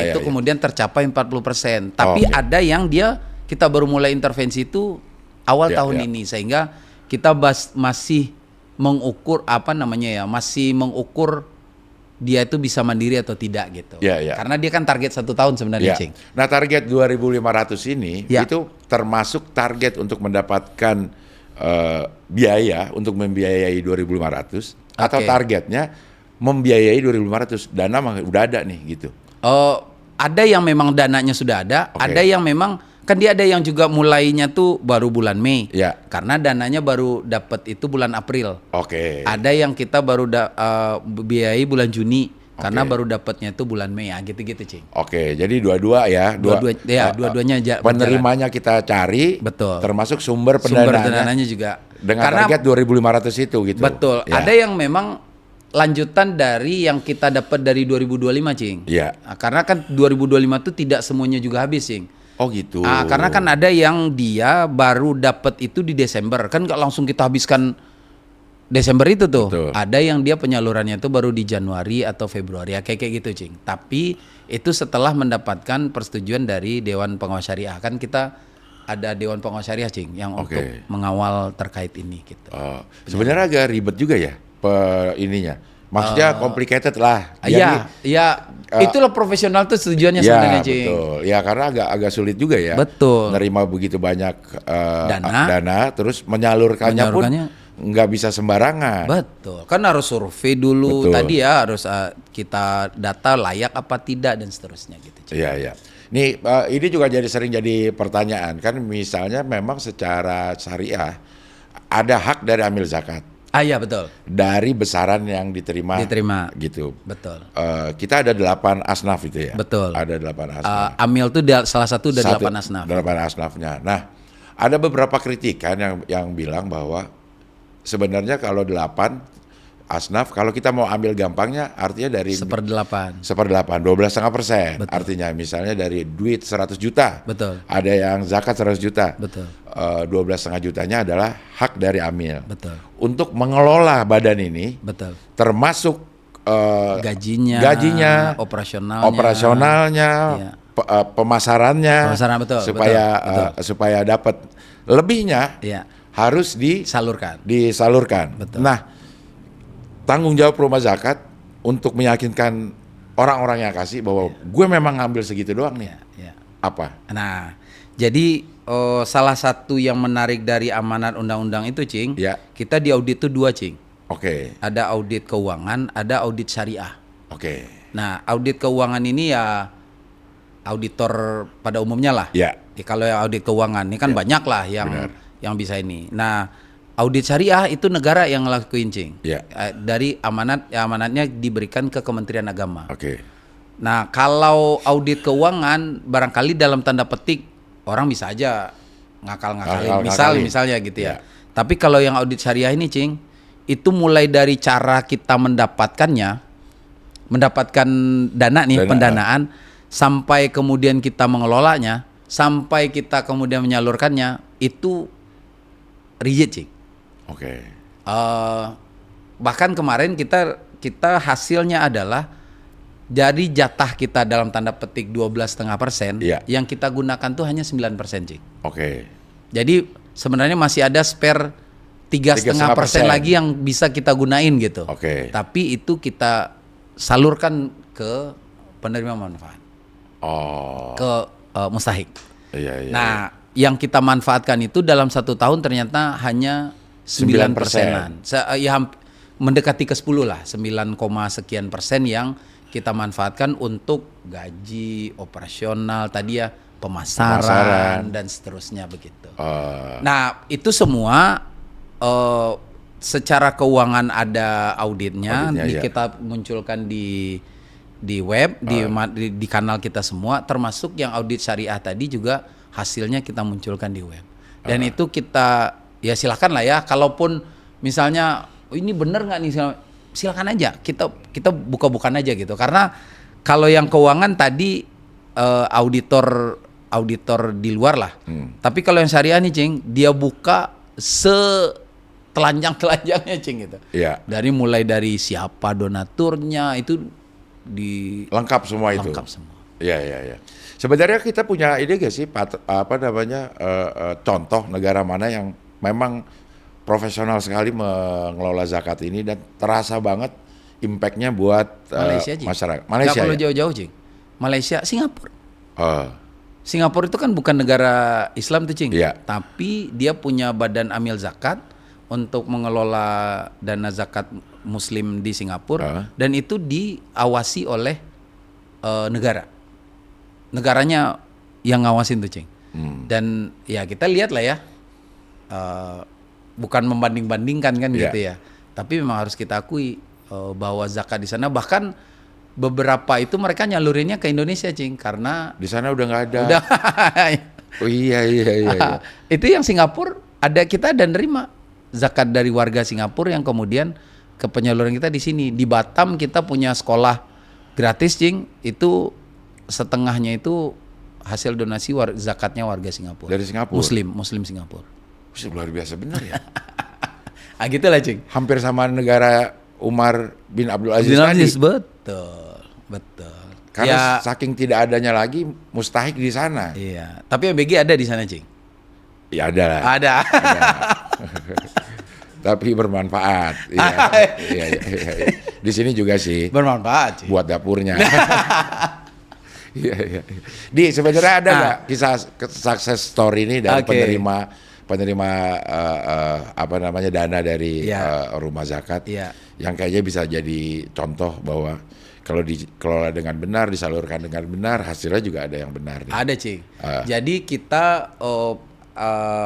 Itu kemudian tercapai 40%. Tapi ada yang kita baru mulai intervensi itu awal tahun ini, sehingga kita masih mengukur masih mengukur dia itu bisa mandiri atau tidak gitu. Karena dia kan target 1 tahun sebenarnya, Cing. Nah, target 2.500 ini itu termasuk target untuk mendapatkan biaya untuk membiayai 2.500 atau targetnya membiayai 2.500, dana udah ada nih gitu. Ada yang memang dananya sudah ada, ada yang memang kan dia ada yang juga mulainya tuh baru bulan Mei, karena dananya baru dapat itu bulan April. Ada yang kita baru biayai bulan Juni, Karena baru dapatnya itu bulan Mei ya, gitu-gitu, Cing. Oke, jadi dua-dua ya. Dua-duanya penerimanya kita cari. Betul. Termasuk sumber pendanaannya juga. Dengan target 2.500 itu gitu. Betul. Ya. Ada yang memang lanjutan dari yang kita dapat dari 2025, Cing. Iya. Nah, karena kan 2025 itu tidak semuanya juga habis, Cing. Oh gitu. Karena kan ada yang dia baru dapat itu di Desember. Kan nggak langsung kita habiskan Desember itu tuh. Betul. Ada yang dia penyalurannya itu baru di Januari atau Februari ya kayak gitu, Cing. Tapi itu setelah mendapatkan persetujuan dari Dewan Pengawas Syariah. Kan kita ada Dewan Pengawas Syariah, Cing, yang untuk mengawal terkait ini gitu. Sebenarnya agak ribet juga ya ininya. Maksudnya complicated lah. Iya, itulah profesional tuh tujuannya sebenarnya, Cing. Betul. Ya karena agak sulit juga ya. Betul. Nerima begitu banyak dana terus menyalurkannya pun nggak bisa sembarangan. Betul, kan harus survei dulu. Betul. Tadi ya harus kita data layak apa tidak dan seterusnya gitu. Iya. Nih ini juga sering jadi pertanyaan kan, misalnya memang secara syariah ada hak dari amil zakat. Iya betul. Dari besaran yang diterima gitu. Betul. Kita ada 8 asnaf itu ya. Betul. Ada 8 asnaf. Amil itu salah satu dari 8 asnaf. 8 asnafnya. Nah, ada beberapa kritikan yang bilang bahwa sebenarnya kalau 8 asnaf, kalau kita mau ambil gampangnya artinya dari 1/8, 12,5%. Artinya misalnya dari duit 100 juta. Betul. Ada yang zakat 100 juta. Betul. 12,5 jutanya adalah hak dari amil. Betul. Untuk mengelola badan ini. Betul. Termasuk gajinya, operasionalnya, iya. Pemasaran betul, supaya dapat lebihnya. Iya. Harus disalurkan. Betul. Nah, tanggung jawab rumah zakat untuk meyakinkan orang-orang yang kasih bahwa gue memang ngambil segitu doang nih. Apa? Nah, jadi salah satu yang menarik dari amanat undang-undang itu, Cing, kita di audit itu 2, Cing. Ada audit keuangan, ada audit syariah. Nah, audit keuangan ini ya auditor pada umumnya lah. Kalau yang audit keuangan ini kan banyak lah yang bisa ini. Nah, audit syariah itu negara yang ngelakuin, Cing. Dari amanatnya diberikan ke Kementerian Agama. Nah, kalau audit keuangan barangkali dalam tanda petik orang bisa aja ngakal-ngakalin. Misalnya gitu ya. Tapi kalau yang audit syariah ini, Cing, itu mulai dari cara kita mendapatkan dana nih, pendanaan, sampai kemudian kita mengelolanya, sampai kita kemudian menyalurkannya, itu rigid, Cing. Bahkan kemarin kita hasilnya adalah dari jatah kita dalam tanda petik 12,5%, yang kita gunakan tuh hanya 9%, Cing. Jadi sebenarnya masih ada spare 3,5% lagi yang bisa kita gunain gitu. Tapi itu kita salurkan ke penerima manfaat, ke mustahik. Nah, yang kita manfaatkan itu dalam 1 tahun ternyata hanya 9%-an. Mendekati ke 10 lah, 9, sekian persen yang kita manfaatkan untuk gaji, operasional, tadi ya pemasaran dan seterusnya begitu. Nah, itu semua secara keuangan ada auditnya kita munculkan di web, di kanal kita semua, termasuk yang audit syariah tadi juga hasilnya kita munculkan di web. Dan itu kita ya silakan lah ya, kalaupun misalnya ini bener nggak nih, silakan aja kita buka-bukaan aja gitu. Karena kalau yang keuangan tadi auditor di luar lah. Tapi kalau yang syariah nih, Cing, dia buka telanjang-telanjangnya, Cing, gitu. Dari mulai dari siapa donaturnya itu lengkap semua itu. Lengkap semua. Iya. Sebenarnya kita punya ide gak sih contoh negara mana yang memang profesional sekali mengelola zakat ini dan terasa banget impactnya buat masyarakat. Malaysia. Nggak perlu jauh-jauh, Cing. Malaysia, Singapura. Singapura itu kan bukan negara Islam tuh, Cing. Tapi dia punya badan amil zakat untuk mengelola dana zakat Muslim di Singapura, dan itu diawasi oleh negaranya yang ngawasin tuh, Cing. Dan ya kita lihat lah ya, bukan membanding-bandingkan kan gitu ya, tapi memang harus kita akui bahwa zakat di sana bahkan beberapa itu mereka nyalurinnya ke Indonesia, Cing, karena di sana udah nggak ada. Udah. Oh iya. Itu yang Singapura kita ada nerima zakat dari warga Singapura yang kemudian ke penyaluran kita di sini. Di Batam kita punya sekolah gratis, Cing. Itu setengahnya itu hasil donasi zakatnya warga Singapura. Dari Singapura. Muslim Singapura. Luar biasa benar ya. Gitulah, Cing. Hampir sama negara Umar bin Abdul Aziz tadi. Betul. Karena saking tidak adanya lagi mustahik di sana. Iya. Tapi ABG ada di sana, Cing. Ya ada lah. Ada. Tapi bermanfaat. Iya. Di sini juga sih. Bermanfaat, Cing. Buat dapurnya. Iya. Sebenarnya ada nggak kisah success story ini dari penerima dana dari rumah zakat yang kayaknya bisa jadi contoh bahwa kalau dikelola dengan benar, disalurkan dengan benar, hasilnya juga ada yang benar. Ada, Cing. Jadi kita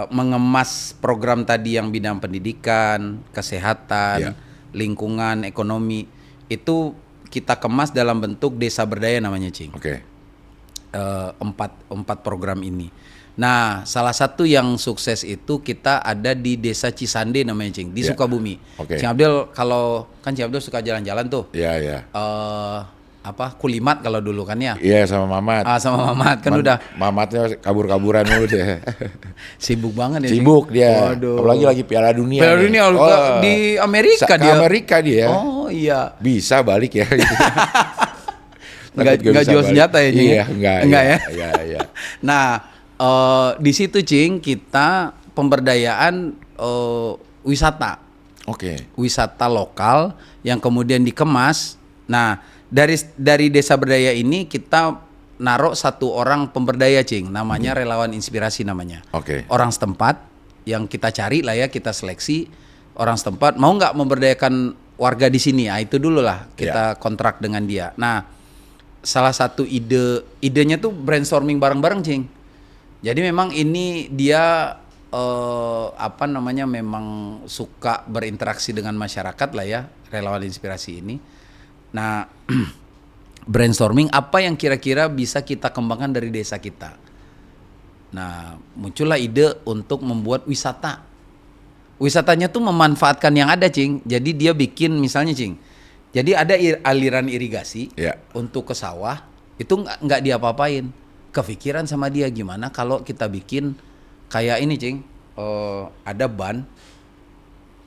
mengemas program tadi yang bidang pendidikan, kesehatan, lingkungan, ekonomi, itu kita kemas dalam bentuk desa berdaya namanya, Cing. Oke. Empat program ini. Nah, salah satu yang sukses itu kita ada di Desa Cisande namanya, Cing, di Sukabumi. Okay. Cing Abdul, kalau kan Cing Abdul suka jalan-jalan tuh. Iya. Kulimat kalau dulu kan ya. Iya, sama Mamat. Sama Mamat kan udah. Mamatnya kabur-kaburan mulu deh. Sibuk banget ya. Sibuk dia. Waduh. Apalagi lagi Piala Dunia. Piala Dunia di Amerika dia. Amerika dia. Oh iya. Bisa balik ya. Enggak jual senjata ya, Cing? Iya, enggak ya. Iya. Nah, di situ, Cing, kita pemberdayaan wisata. Oke. Wisata lokal yang kemudian dikemas. Nah, dari desa berdaya ini kita naruh satu orang pemberdaya, Cing, namanya relawan inspirasi namanya. Oke. Orang setempat yang kita cari lah ya, kita seleksi orang setempat mau nggak memberdayakan warga di sini. Itu dulu lah kita kontrak dengan dia. Nah, salah satu idenya tuh brainstorming bareng-bareng, Cing. Jadi memang ini dia memang suka berinteraksi dengan masyarakat lah ya, relawan inspirasi ini. Nah, brainstorming apa yang kira-kira bisa kita kembangkan dari desa kita. Nah, muncullah ide untuk membuat wisata. Wisatanya tuh memanfaatkan yang ada, Cing. Jadi dia bikin misalnya, Cing, jadi ada aliran irigasi untuk ke sawah, itu nggak diapa-apain. Kepikiran sama dia gimana kalau kita bikin kayak ini, Cing, ada ban,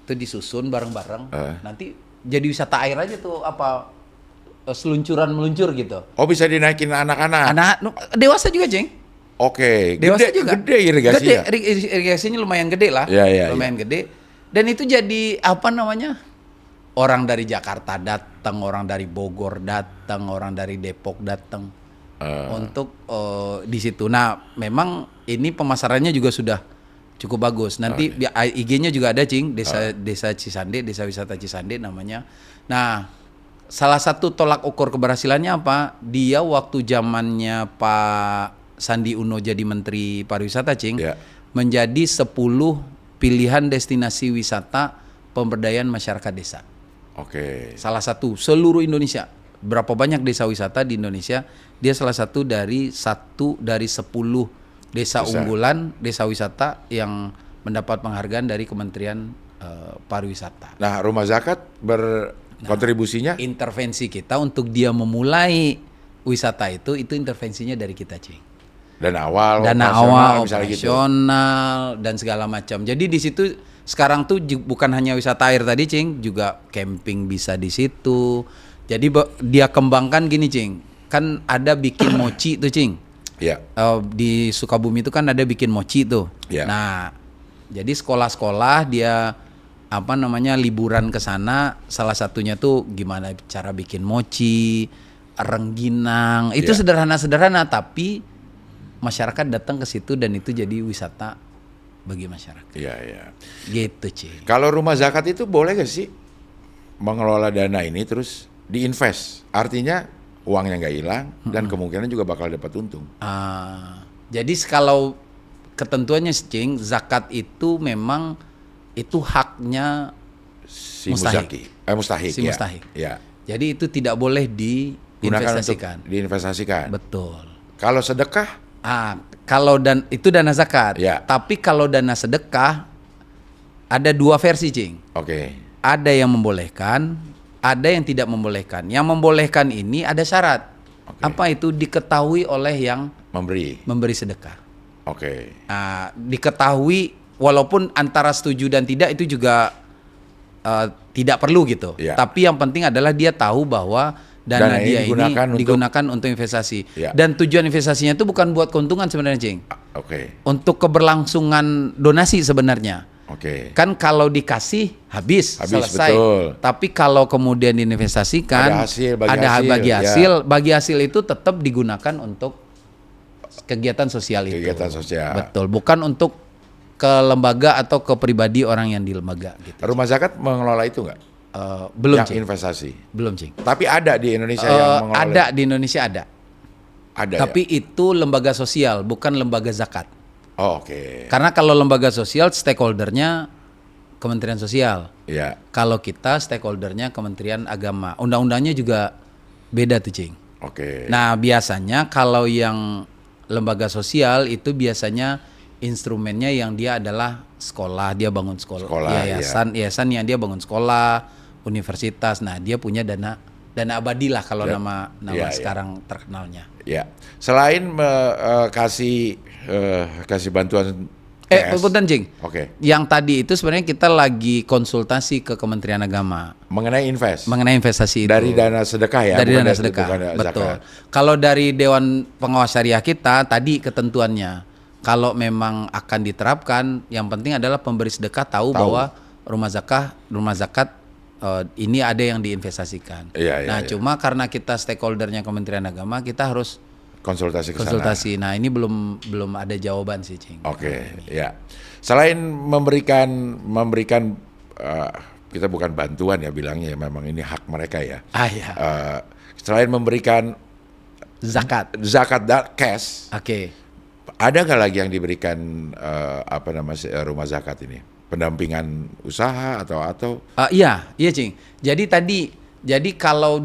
itu disusun bareng-bareng, nanti jadi wisata air aja tuh, seluncuran meluncur gitu. Oh, bisa dinaikin anak-anak? Dewasa juga, Cing. Oke, dewasa juga. Gede irigasinya? Irigasinya lumayan gede lah, lumayan gede. Dan itu jadi orang dari Jakarta datang, orang dari Bogor datang, orang dari Depok datang untuk di situ. Nah, memang ini pemasarannya juga sudah cukup bagus. Nanti IG-nya juga ada, Cing, Desa Cisande, Desa Wisata Cisande namanya. Nah, salah satu tolak ukur keberhasilannya apa? Dia waktu zamannya Pak Sandi Uno jadi Menteri Pariwisata, Cing, menjadi 10 pilihan destinasi wisata pemberdayaan masyarakat desa. Oke. Salah satu seluruh Indonesia. Berapa banyak desa wisata di Indonesia? Dia salah satu dari 10 desa unggulan, desa wisata yang mendapat penghargaan dari Kementerian Pariwisata. Nah, Rumah Zakat berkontribusinya? Intervensi kita untuk dia memulai wisata itu intervensinya dari kita, Cing. Dana awal, operasional, dan segala macam. Jadi di situ sekarang tuh bukan hanya wisata air tadi, Cing, juga camping bisa di situ. Jadi dia kembangkan gini, Cing. Kan ada bikin mochi tuh, Cing. Iya. Di Sukabumi itu kan ada bikin mochi tuh. Yeah. Nah, jadi sekolah-sekolah dia liburan ke sana, salah satunya tuh gimana cara bikin mochi, rengginang. Itu sederhana-sederhana tapi masyarakat datang ke situ dan itu jadi wisata bagi masyarakat. Iya. Gitu, Cing. Kalau Rumah Zakat itu boleh gak sih mengelola dana ini terus diinvest? Artinya uangnya nggak hilang dan kemungkinan juga bakal dapat untung. Jadi kalau ketentuannya, Cing, zakat itu memang itu haknya mustahik. Si mustahik. Ya. Jadi itu tidak boleh diinvestasikan. Betul. Kalau sedekah? Kalau itu dana zakat. Ya. Tapi kalau dana sedekah ada dua versi, Cing. Oke. Ada yang membolehkan, ada yang tidak membolehkan. Yang membolehkan ini ada syarat. Apa itu? Diketahui oleh yang memberi sedekah. Oke. Diketahui, walaupun antara setuju dan tidak itu juga tidak perlu gitu. Ya. Tapi yang penting adalah dia tahu bahwa dana dia ini digunakan untuk investasi. Ya. Dan tujuan investasinya itu bukan buat keuntungan sebenarnya, Cing. Oke. Untuk keberlangsungan donasi sebenarnya. Oke. Kan kalau dikasih habis selesai. Betul. Tapi kalau kemudian diinvestasikan bagi hasil itu tetap digunakan untuk kegiatan sosial itu. Kegiatan sosial. Betul, bukan untuk ke lembaga atau ke pribadi orang yang di lembaga gitu. Rumah zakat mengelola itu nggak? Belum, yang Cing. investasi. Belum, Cing. Tapi ada di Indonesia yang mengelola. Ada di Indonesia ada. Tapi ya? itu lembaga sosial, bukan lembaga zakat. Oke. Karena kalau lembaga sosial stakeholdernya Kementerian Sosial. Iya. Kalau kita stakeholdernya Kementerian Agama. Undang-undangnya juga beda tuh, Cing. Oke. Nah, biasanya kalau yang lembaga sosial itu biasanya instrumennya yang dia adalah sekolah, dia bangun sekolah, yayasan yang dia bangun sekolah, universitas. Nah, dia punya dana abadi lah kalau nama sekarang terkenalnya. Ya. Selain kasih bantuan Punten, Cing. Oke. Yang tadi itu sebenarnya kita lagi konsultasi ke Kementerian Agama mengenai investasi itu. Dari dana sedekah ya. Dari dana sedekah. Betul. Kalau dari Dewan Pengawas Syariah kita tadi ketentuannya, kalau memang akan diterapkan, yang penting adalah pemberi sedekah tahu bahwa rumah zakat ini ada yang diinvestasikan. Cuma karena kita stakeholdernya Kementerian Agama, kita harus konsultasi. Nah, ini belum ada jawaban sih, Cing. Oke, ya. Selain memberikan kita bukan bantuan ya bilangnya, memang ini hak mereka ya. Selain memberikan zakat cash. Oke. Ada nggak lagi yang diberikan rumah zakat ini? Pendampingan usaha atau? Iya, Cing. Jadi kalau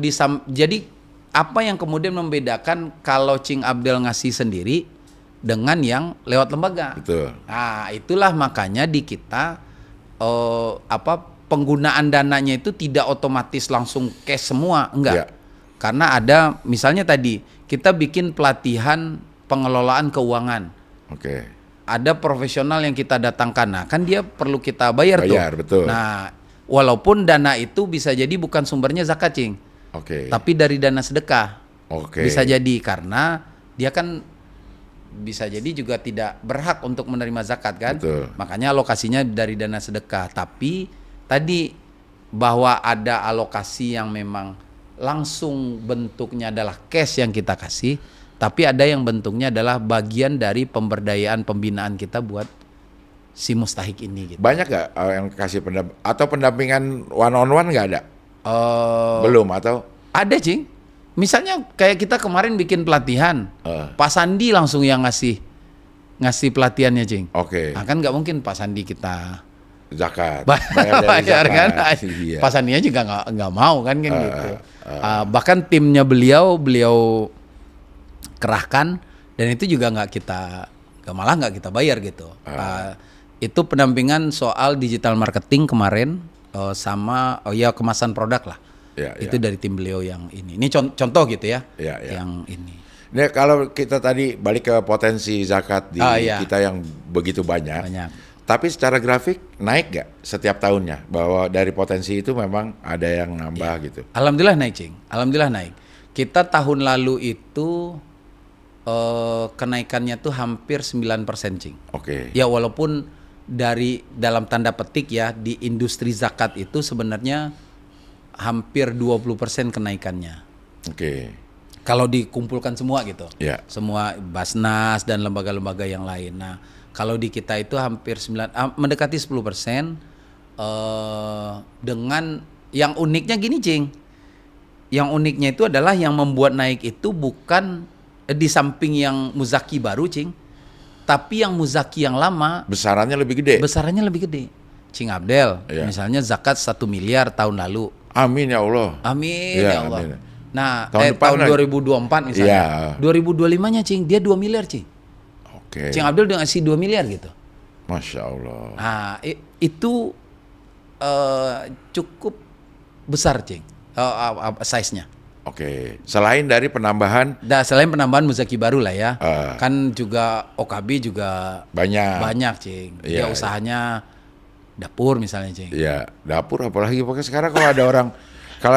apa yang kemudian membedakan kalau Cing Abdel ngasih sendiri dengan yang lewat lembaga? Betul. Nah, itulah makanya di kita penggunaan dananya itu tidak otomatis langsung cash semua, enggak. Ya. Karena ada misalnya tadi kita bikin pelatihan pengelolaan keuangan. Oke. Ada profesional yang kita datangkan. Nah, kan dia perlu kita bayar tuh. Betul. Nah, walaupun dana itu bisa jadi bukan sumbernya zakat, Cing. Oke. Tapi dari dana sedekah. Oke. Bisa jadi karena dia kan bisa jadi juga tidak berhak untuk menerima zakat kan. Betul. Makanya alokasinya dari dana sedekah. Tapi tadi bahwa ada alokasi yang memang langsung bentuknya adalah cash yang kita kasih, tapi ada yang bentuknya adalah bagian dari pemberdayaan pembinaan kita buat si mustahik ini gitu. Banyak nggak yang kasih pendampingan one on one nggak ada? Belum atau? Ada, Cing. Misalnya kayak kita kemarin bikin pelatihan, Pak Sandi langsung yang ngasih pelatihannya, Cing. Oke. Nah, kan nggak mungkin Pak Sandi kita zakat, bayar kan? Iya. Pak Sandinya juga nggak mau kan gitu. Bahkan timnya beliau kerahkan dan itu juga nggak kita bayar gitu. Itu pendampingan soal digital marketing kemarin. Sama kemasan produk lah. Itu dari tim beliau yang ini. Ini contoh gitu ya. Yang ini. Nah, kalau kita tadi balik ke potensi zakat di kita yang begitu banyak. Tapi secara grafik naik gak setiap tahunnya? Bahwa dari potensi itu memang ada yang nambah gitu. Alhamdulillah naik, Cing. Alhamdulillah naik. Kita tahun lalu itu kenaikannya tuh hampir 9%, Cing. Oke. Ya walaupun dari dalam tanda petik ya di industri zakat itu sebenarnya hampir 20% kenaikannya. Oke. Kalau dikumpulkan semua gitu. Ya. Semua Basnas dan lembaga-lembaga yang lain. Nah, kalau di kita itu hampir mendekati 10%. Dengan yang uniknya gini, Cing. Yang uniknya itu adalah yang membuat naik itu bukan di samping yang muzaki baru, Cing. Tapi yang muzaki yang lama besarannya lebih gede. Cing Abdel, misalnya zakat 1 miliar tahun lalu. Amin ya Allah. Amin ya Allah. Amin. Nah, tahun 2024 misalnya. 2025-nya Cing, dia 2 miliar Cing. Oke. Cing Abdel udah ngasih 2 miliar gitu. Masya Allah. Nah, itu cukup besar Cing, size-nya. Oke. Selain dari penambahan? Selain penambahan Muzaki baru lah ya. Kan juga OKB juga banyak Cing. Dia usahanya dapur misalnya Cing. Iya, dapur apalagi pokoknya sekarang kalau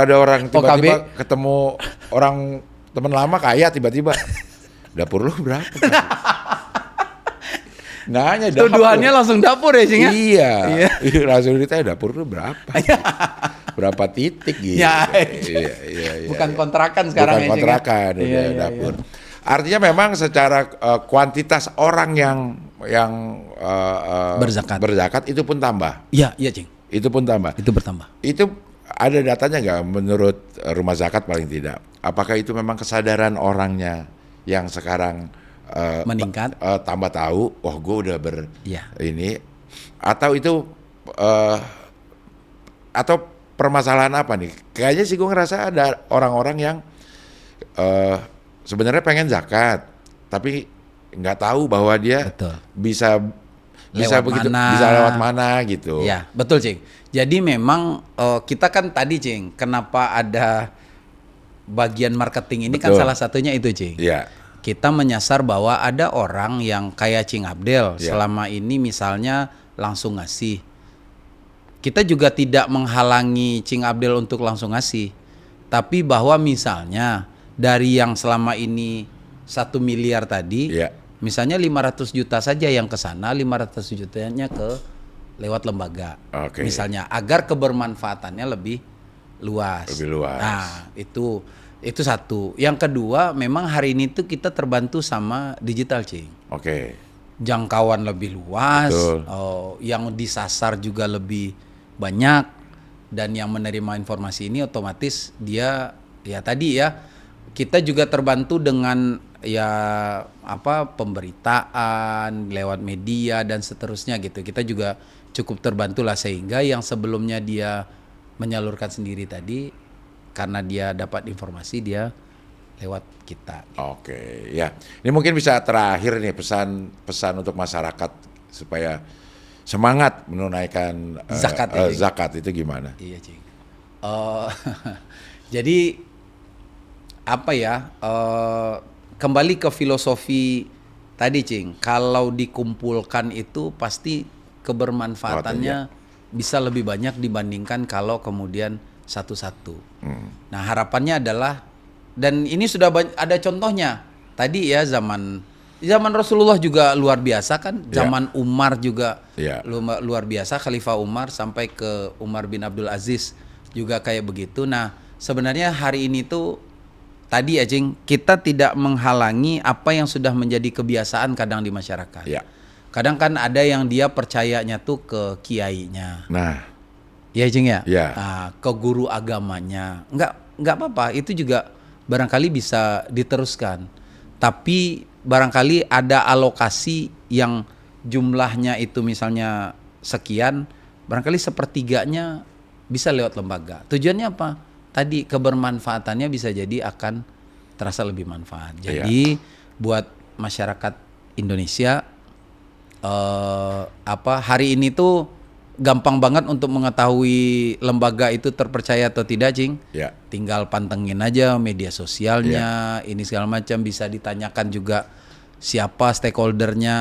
ada orang tiba-tiba ketemu orang teman lama kaya tiba-tiba dapur lu berapa? Nanya dapur. Tuduhannya langsung dapur ya Cing ya? Iya. Langsung ditanya dapur lu berapa? Berapa titik gitu. Iya. Bukan kontrakan sekarang. Bukan kontrakan, udah dapur. Artinya memang secara kuantitas orang yang berzakat itu pun tambah. Iya Cing. Itu pun tambah. Itu bertambah. Itu ada datanya nggak menurut rumah zakat paling tidak? Apakah itu memang kesadaran orangnya yang sekarang meningkat, tambah tahu, gue udah ini, atau itu atau permasalahan apa nih? Kayaknya sih gue ngerasa ada orang-orang yang sebenarnya pengen zakat, tapi nggak tahu bahwa dia bisa lewat mana gitu. Ya, betul Cing. Jadi memang kita kan tadi Cing, kenapa ada bagian marketing ini kan salah satunya itu Cing. Iya. Kita menyasar bahwa ada orang yang kayak Cing Abdel selama ini misalnya langsung ngasih. Kita juga tidak menghalangi Cing Abdel untuk langsung ngasih. Tapi bahwa misalnya dari yang selama ini 1 miliar tadi, misalnya 500 juta saja yang ke sana, 500 jutanya lewat lembaga. Misalnya agar kebermanfaatannya lebih luas. Nah, itu satu. Yang kedua, memang hari ini tuh kita terbantu sama digital Cing. Jangkauan lebih luas, yang disasar juga lebih banyak, dan yang menerima informasi ini otomatis dia kita juga terbantu dengan pemberitaan lewat media dan seterusnya gitu. Kita juga cukup terbantu lah, sehingga yang sebelumnya dia menyalurkan sendiri tadi, karena dia dapat informasi dia lewat kita. Ya. Ini mungkin bisa terakhir nih pesan untuk masyarakat supaya semangat menunaikan zakat itu gimana? Iya Cing. Jadi kembali ke filosofi tadi Cing. Kalau dikumpulkan itu pasti kebermanfaatannya bisa lebih banyak dibandingkan kalau kemudian satu-satu. Nah, harapannya adalah, dan ini sudah ada contohnya. Tadi ya zaman Rasulullah juga luar biasa kan, zaman Umar juga luar biasa, Khalifah Umar sampai ke Umar bin Abdul Aziz juga kayak begitu. Nah, sebenarnya hari ini tuh tadi ya Cing, kita tidak menghalangi apa yang sudah menjadi kebiasaan kadang di masyarakat. Kadang kan ada yang dia percayanya tuh ke kiainya. Ya Cing ya? Nah, ke guru agamanya. Enggak apa-apa, itu juga barangkali bisa diteruskan. Tapi barangkali ada alokasi yang jumlahnya itu misalnya sekian, barangkali sepertiganya bisa lewat lembaga. Tujuannya apa? Tadi kebermanfaatannya bisa jadi akan terasa lebih manfaat. Jadi buat masyarakat Indonesia, hari ini tuh gampang banget untuk mengetahui lembaga itu terpercaya atau tidak Cing. Tinggal pantengin aja media sosialnya, ini segala macam, bisa ditanyakan juga siapa stakeholdernya.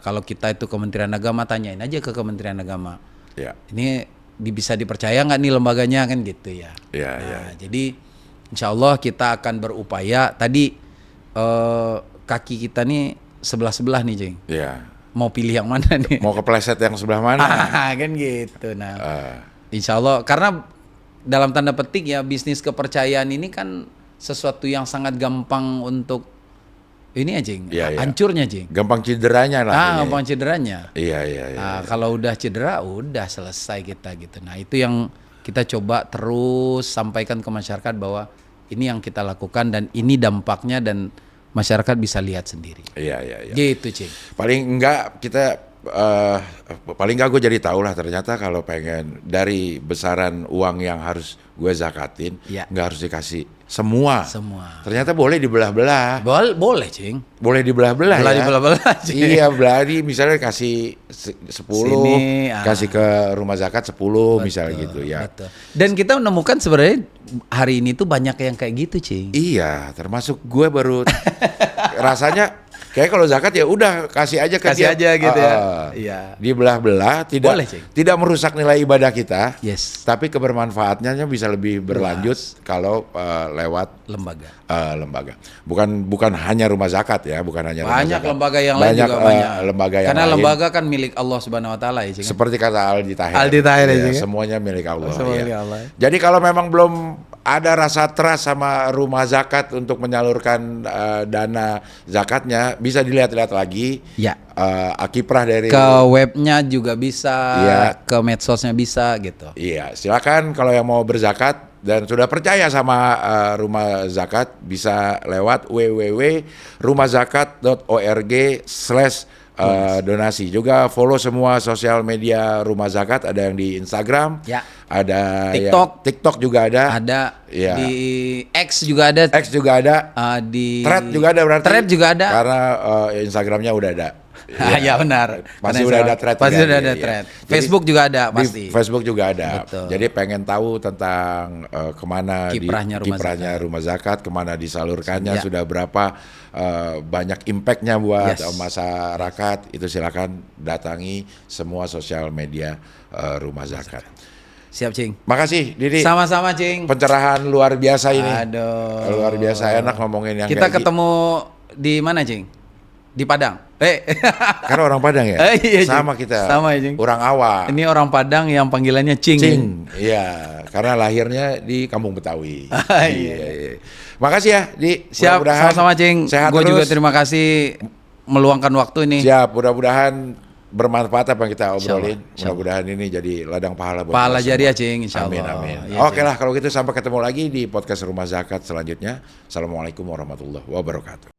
Kalau kita itu Kementerian Agama, tanyain aja ke Kementerian Agama. Ini bisa dipercaya nggak nih lembaganya, kan gitu ya. Jadi insya Allah kita akan berupaya. Tadi kaki kita nih sebelah-sebelah nih Cing. Mau pilih yang mana nih? Mau kepleset yang sebelah mana? Kan gitu. Nah, insya Allah, karena dalam tanda petik ya, bisnis kepercayaan ini kan sesuatu yang sangat gampang untuk ini ya Cing, hancurnya Cing. Gampang cederanya lah. Gampang cederanya. Iya. Kalau udah cedera, udah selesai kita gitu. Nah, itu yang kita coba terus sampaikan ke masyarakat bahwa ini yang kita lakukan dan ini dampaknya, dan masyarakat bisa lihat sendiri. Iya. Gitu Cing. Paling enggak gue jadi tahu lah, ternyata kalau pengen dari besaran uang yang harus gue zakatin, nggak harus dikasih Semua. Ternyata boleh dibelah-belah. Boleh, Cing. Boleh dibelah-belah ya. Dibelah-belah, Cing. Iya, belah misalnya kasih 10, kasih ke rumah zakat 10 misalnya gitu ya. Betul. Dan kita menemukan sebenarnya hari ini tuh banyak yang kayak gitu, Cing. Iya, termasuk gue baru rasanya kayak kalau zakat ya udah kasih aja ke dia. Kasih aja gitu ya. Iya. Dibelah-belah tidak merusak nilai ibadah kita. Yes. Tapi kebermanfaatnya bisa lebih berlanjut kalau lewat lembaga. Bukan hanya rumah zakat ya, bukan hanya banyak rumah zakat. Lembaga yang lain juga banyak. Lembaga yang karena lain. Lembaga kan milik Allah Subhanahu wa taala ya, Cing. Seperti kata Aldi Taher. Ya, semuanya milik Allah. Ya. Allah. Jadi kalau memang belum ada rasa trust sama rumah zakat untuk menyalurkan dana zakatnya, bisa dilihat-lihat lagi. Ya. Kiprah dari ke webnya juga bisa, ke medsosnya bisa gitu. Iya, silakan kalau yang mau berzakat dan sudah percaya sama rumah zakat bisa lewat www.rumahzakat.org/donasi. Juga follow semua sosial media Rumah Zakat, ada yang di Instagram, ada TikTok juga ada. Ya. Di X juga ada. Di Thread juga ada berarti. Thread juga ada. Karena Instagramnya udah ada. Ya benar. Pasti udah ada thread. Pasti udah ada thread. Facebook juga ada pasti. Facebook juga ada. Betul. Jadi pengen tahu tentang kemana kiprahnya rumah zakat, kemana disalurkannya, sudah berapa banyak impactnya buat masyarakat. Itu silakan datangi semua sosial media Rumah Zakat. Siap, Cing. Makasih, Didi. Sama-sama, Cing. Pencerahan luar biasa ini. Aduh. Luar biasa enak ngomongin yang kita ketemu di mana, Cing? Di Padang. Karena orang Padang ya? Iya, sama kita. Sama ya, Cing. Orang Awak. Ini orang Padang yang panggilannya Cing. Iya. Karena lahirnya di Kampung Betawi. Iya. Makasih ya, Di. Siap, sama-sama, Cing. Gue juga terima kasih meluangkan waktu ini. Siap, mudah-mudahan bermanfaat apa yang kita obrolin. Mudah-mudahan ini jadi ladang pahala buat pahala jariah, Cing, insyaallah. Amin. Ya, oke lah kalau gitu, sampai ketemu lagi di podcast Rumah Zakat selanjutnya. Assalamualaikum warahmatullahi wabarakatuh.